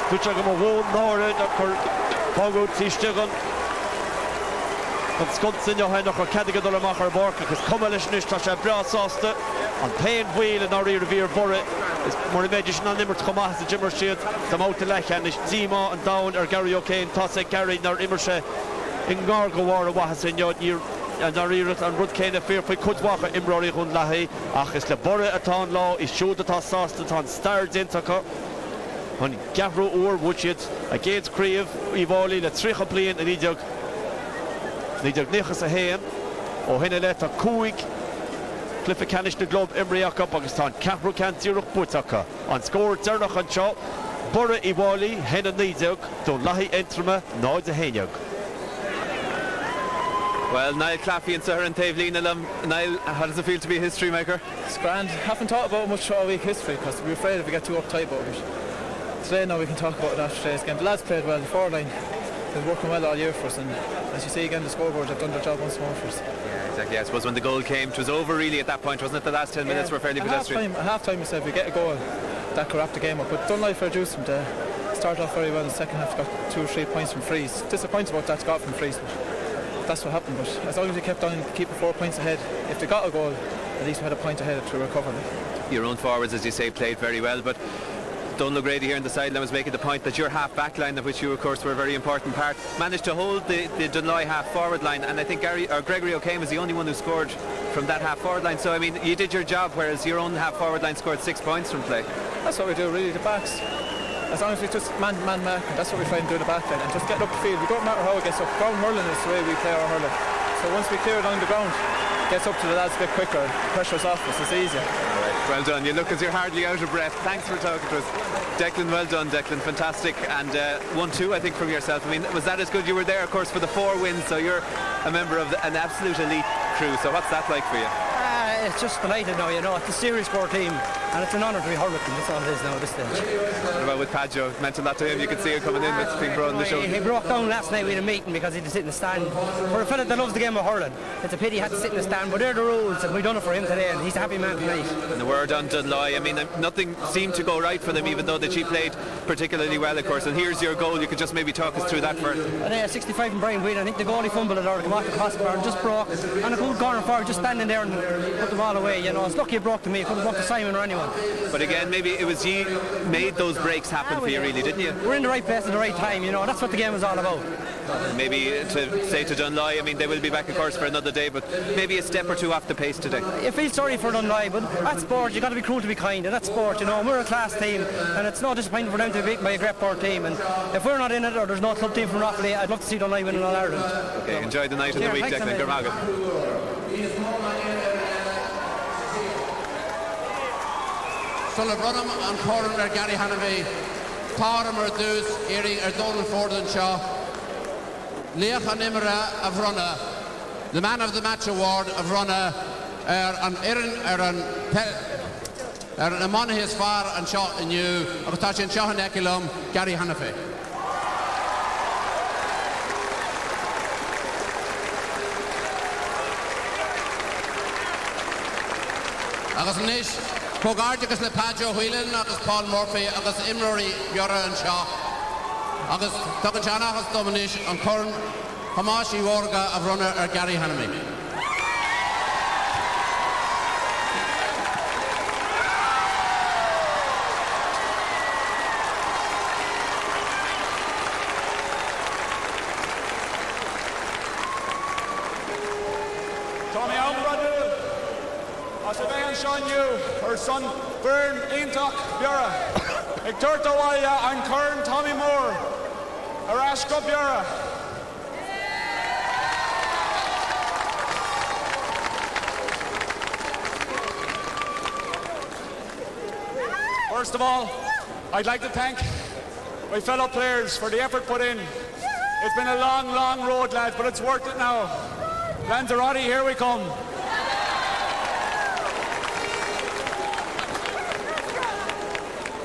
dúte go bhón náire a chur fágú tíistegan an sconsin johan nach cediga dul amach ar barca agus cuma leis níos tá sé breásásta an pein bhuiil an áí bhír Birr is mar méidir sin an immert chumá a Jimmer siad tá máta lechan is díma an dain ar Gary O'Kane tá sé Gary nar immer se in gár go bhhar a wahas in jod níor an áírat an rud céine fér faoi cudhacha imráí chun lethaí ach is le Birr atá lá is siúd atá sásta tá star dintacha an gahrú úr bhuiid a géad críomh Iwálaí le trícha bliain a nídeag nichas a héan ó hinna le tá cúig clifa canis na glob imriacha agus tá ceahrú cantíúach butacha an scóir dearnach an seo Birr Iwálaí hinna nídeag do lethaí intrama náid a héineag. Well, Niall Claffey and Sir and Taobhlín alum. Niall, how does it feel to be a history maker? It's grand. Haven't thought about much all week history because we're afraid if we get too uptight about it. Today now we can talk about it after today's game. The lads played well, the forward line been working well all year for us, and as you see again the scoreboard have done their job once more for us. Yeah, exactly. I suppose when the goal came, it was over really at that point, wasn't it? The last 10 minutes were fairly pedestrian. At half time we said if we get a goal that could wrap the game up, but Dunloy fair juice from there. Started off very well in the second half, got 2 or 3 points from frees. Disappointed about that got from frees, but that's what happened. But as long as we kept on keeping 4 points ahead, if they got a goal at least we had a point ahead to recover. Your own forwards, as you say, played very well, but Dunloy Grady here in the sideline was making the point that your half back line, of which you of course were a very important part, managed to hold the Dunloy half forward line, and I think Gregory O'Kane was the only one who scored from that half forward line. So I mean, you did your job, whereas your own half forward line scored 6 points from play. That's what we do really, the backs. As long as we just man mark, that's what we try and do in the back line, and just get up the field. We don't matter how it gets up. Ground hurling is the way we play our hurling. So once we clear it on the ground, it gets up to the lads a bit quicker, pressure's off us, it's easier. Well done. You look as you're hardly out of breath. Thanks for talking to us. Declan, well done, Declan. Fantastic. And 1-2, I think, from yourself. I mean, was that as good? You were there, of course, for the 4 wins, so you're a member of an absolute elite crew. So what's that like for you? It's just delighted now, you know. It's a serious sport team, and it's an honour to be hurling. That's all it is now at this stage. What about with Padjo? Meant a lot to him. You could see him coming in with being brought on the show. He broke down last night with a meeting because he had to sit in the stand. For a fella that loves the game of hurling, it's a pity he had to sit in the stand, but they're the rules, and we've done it for him today, and he's a happy man tonight. And the word on Dunloy, I mean, nothing seemed to go right for them, even though that she played particularly well, of course. And here's your goal. You could just maybe talk us through that first. 65 from Brian Whelan. I think the goalie fumbled it or came off the crossbar and just broke. And a good corner forward, just standing there and put the ball away. You know, it's lucky it broke to me. It could have broke to Simon or anyone. But again, maybe it was you made those breaks happen for you, really, didn't you? We're in the right place at the right time. You know, that's what the game is all about. Maybe to say to Dunloy, I mean, they will be back, of course, for another day, but maybe a step or two off the pace today. You feel sorry for Dunloy, but that's sport. You got to be cruel to be kind, and that's sport. You know, we're a class team, and it's no disappointing for them to be beaten by a great sport team. And if we're not in it, or there's no club team from Rockley, I'd love to see Dunloy win in All Ireland. Okay, enjoy the night and the week, Declan. Gormagan. Sullivan and corner Gary Hanavy, Parham or Deuce, Erie or Donald Ford and Shaw, Leach and Imra of Runner, the man of the match award of Runner, an Erin an Monaghan's Far and Shaw and you, Octash and Shaw and Ekilum, Gary Hanavy. Agus Nish, Pogardigus le Padjo Whelan, agus Paul Murphy, agus Imrory, Bjorra and Shaw. Agus Tugan Shana, agus Dominish, and Corn, Hamashi Warga of Runner or Gary Hanami. Sabayan Sean Yu, her son Birr Intok Birr, Ecturta Waya and Kern Tommy Moore, Arashka Birr. First of all, I'd like to thank my fellow players for the effort put in. It's been a long, long road, lads, but it's worth it now. Lanzarote, here we come.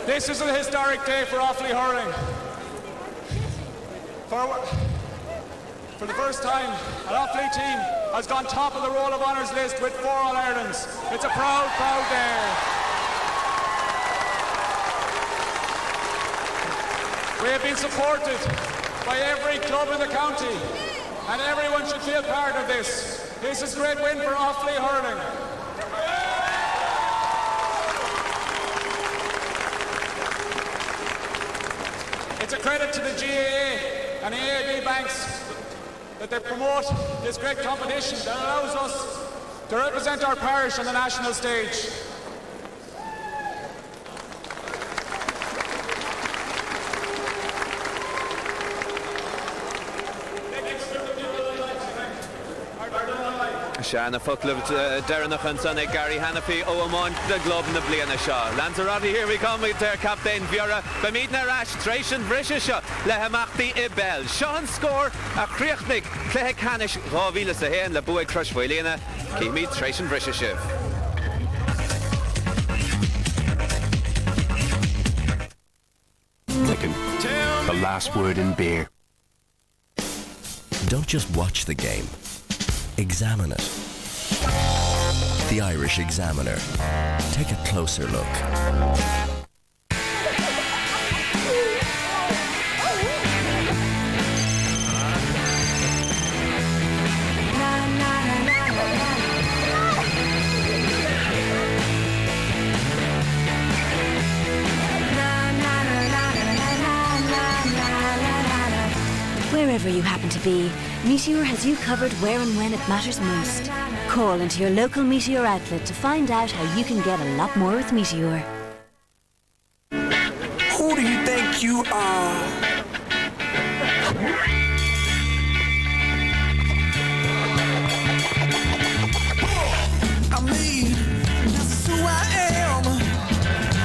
This is a historic day for Offaly hurling. For the first time, an Offaly team has gone top of the Roll of Honours list with 4 All-Irelands. It's a proud, proud day. We have been supported by every club in the county, and everyone should feel part of this. This is a great win for Offaly hurling. It's a credit to the GAA and the AIB banks that they promote this great competition that allows us to represent our parish on the national stage. Sean a footloop Derrenach and son Gary Hannafy Oamon the Globe na Bliana Shaw. Lanzarote, here we come with their captain Birr Bemidna Rash Trajan Brishisha Lehamachti Ibel Sean score a Kriachnik Klehek Hanish Ravila Sahen La Bue Crush Williana Kimi Trajan Brishisha. The last word in Birr. Don't just watch the game. Examine it. The Irish Examiner. Take a closer look. Wherever you happen to be, Meteor has you covered where and when it matters most. Call into your local Meteor outlet to find out how you can get a lot more with Meteor. Who do you think you are? I mean, this is who I am.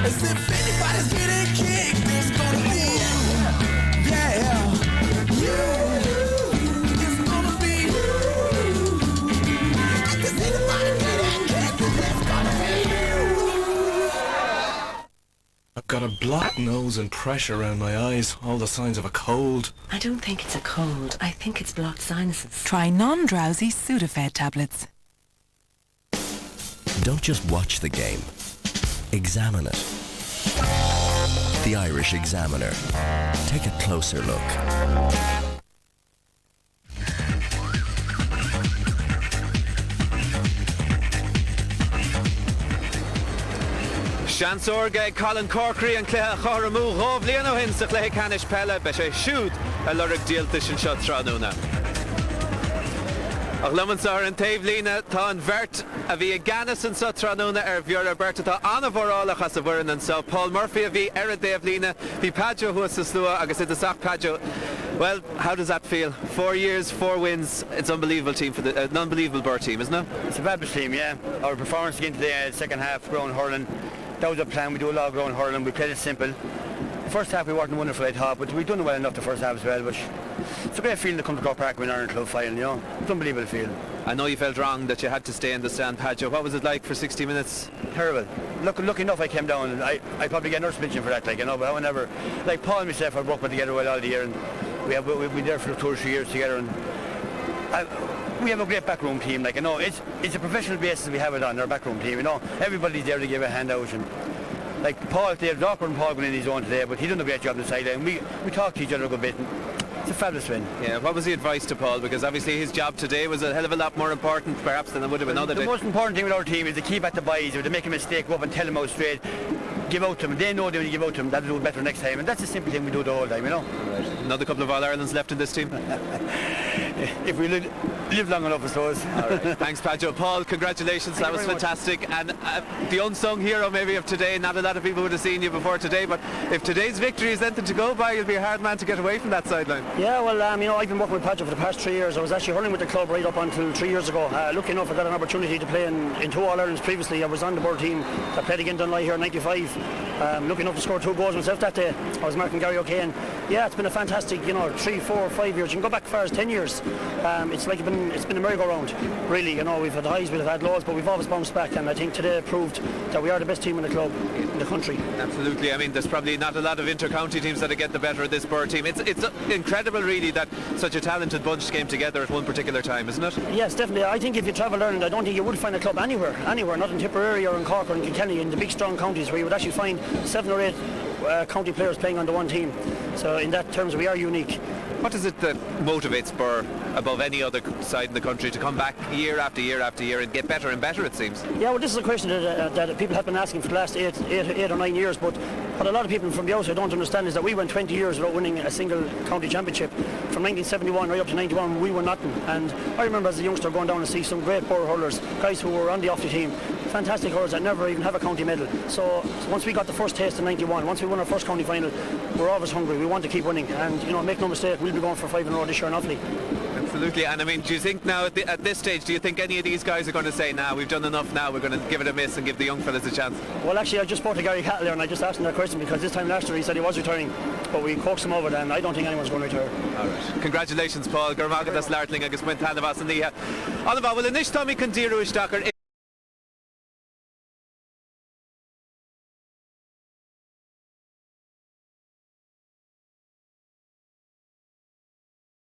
As if anybody's getting kicked, it's gonna be you. Yeah. I've got a blocked nose and pressure around my eyes, all the signs of a cold. I don't think it's a cold. I think it's blocked sinuses. Try non-drowsy Sudafed tablets. Don't just watch the game. Examine it. The Irish Examiner. Take a closer look. Seansorga Colin Corkery and Cleha Choramú Rov Leano Hins Cleha Canish Pella Beshe Shoot a Luric Dieltish and Shot Tranuna. Ach Lumansar and Tavlina Tan Vert a Via Ganis and Sotranuna Viola Berta Anna Vorala Hasavurin and so Paul Murphy a V Era Davlina V Pajo who is Sua Agasita Sak Pajo. Well, how does that feel? 4 years, 4 wins. It's an unbelievable team for the an unbelievable Birr team, isn't it? It's a fabulous team, yeah. Our performance again today, second half, grown hurling. That was the plan. We do a lot of grown hurling. We played it simple. The first half we weren't wonderful, I thought, but we done well enough the first half as well. But it's a great feeling to come to Croke Park and win Ireland Club final, you know. It's an unbelievable feeling. I know you felt wrong that you had to stay in the stand, Padjo. What was it like for 60 minutes? Terrible. Lucky enough I came down. I probably get nurse pension for that, like, you know, but however, like Paul and myself have worked together well all the year, and we've been there for 2 or 3 years together, and we have a great backroom team, like, you know. It's a professional basis we have it on, our backroom team, you know. Everybody's there to give a hand out, and like Paul, Dave Docker and Paul going in his own today, but he done a great job on the sideline. We talked to each other a good bit. It's a fabulous win. Yeah, what was the advice to Paul? Because obviously his job today was a hell of a lot more important perhaps than it would have been other days. The most important thing with our team is to keep at the boys. If they make a mistake, go up and tell them out straight. Give out to them. They know they when you give out to them, that'll do better next time. And that's a simple thing we do the whole time, you know. Right. Another couple of All-Irelands left in this team? if we live long enough, I suppose. All right. Thanks, Padjo. Paul, congratulations. That was fantastic. And the unsung hero maybe of today, not a lot of people would have seen you before today, but if today's victory is anything to go by, you'll be a hard man to get away from that sideline. Yeah, well, I've been working with Padjo for the past 3 years. I was actually hurling with the club right up until 3 years ago. Lucky enough, I got an opportunity to play in 2 All-Irelands previously. I was on the board team that played against Dunloy here in 95. Lucky enough to score 2 goals myself that day. I was marking Gary O'Kane. Yeah, it's been a fantastic, 3, 4, 5 years. You can go back as far as 10 years. It's like it's been a merry-go-round, really. We've had highs, we've had lows, but we've always bounced back, and I think today proved that we are the best team in the club, in the country. Absolutely. I mean, there's probably not a lot of inter-county teams that get the better of this Birr team. It's incredible, really, that such a talented bunch came together at one particular time, isn't it? Yes, definitely. I think if you travel Ireland, I don't think you would find a club anywhere, not in Tipperary or in Cork or in Kilkenny, in the big strong counties, where you would actually find 7 or 8 county players playing under one team. So in that terms, we are unique. What is it that motivates Birr above any other side in the country to come back year after year after year and get better and better, it seems? Yeah, well, this is a question that people have been asking for the last 8 or 9 years, but what a lot of people from the outside don't understand is that we went 20 years without winning a single county championship. From 1971 right up to 91, we won nothing. And I remember as a youngster going down and see some great Birr hurlers, guys who were on the Offaly team, fantastic hurlers that never even have a county medal. So once we got the first taste in 91, once we won our first county final, we're always hungry. We want to keep winning, and make no mistake, we'll be going for 5 in a row this year in Offaly. Absolutely. And I mean, do you think now at this stage, do you think any of these guys are going to say, we've done enough now, we're going to give it a miss and give the young fellas a chance? Well, actually, I just spoke to Gary Cattell there, and I just asked him that question because this time last year he said he was retiring, but we coaxed him over it, and I don't think anyone's going to retire. All right. Congratulations, Paul. Gurmagad das Lartling agus Muintanavas and the Oliver will Inish Tommy Kandiru Stocker.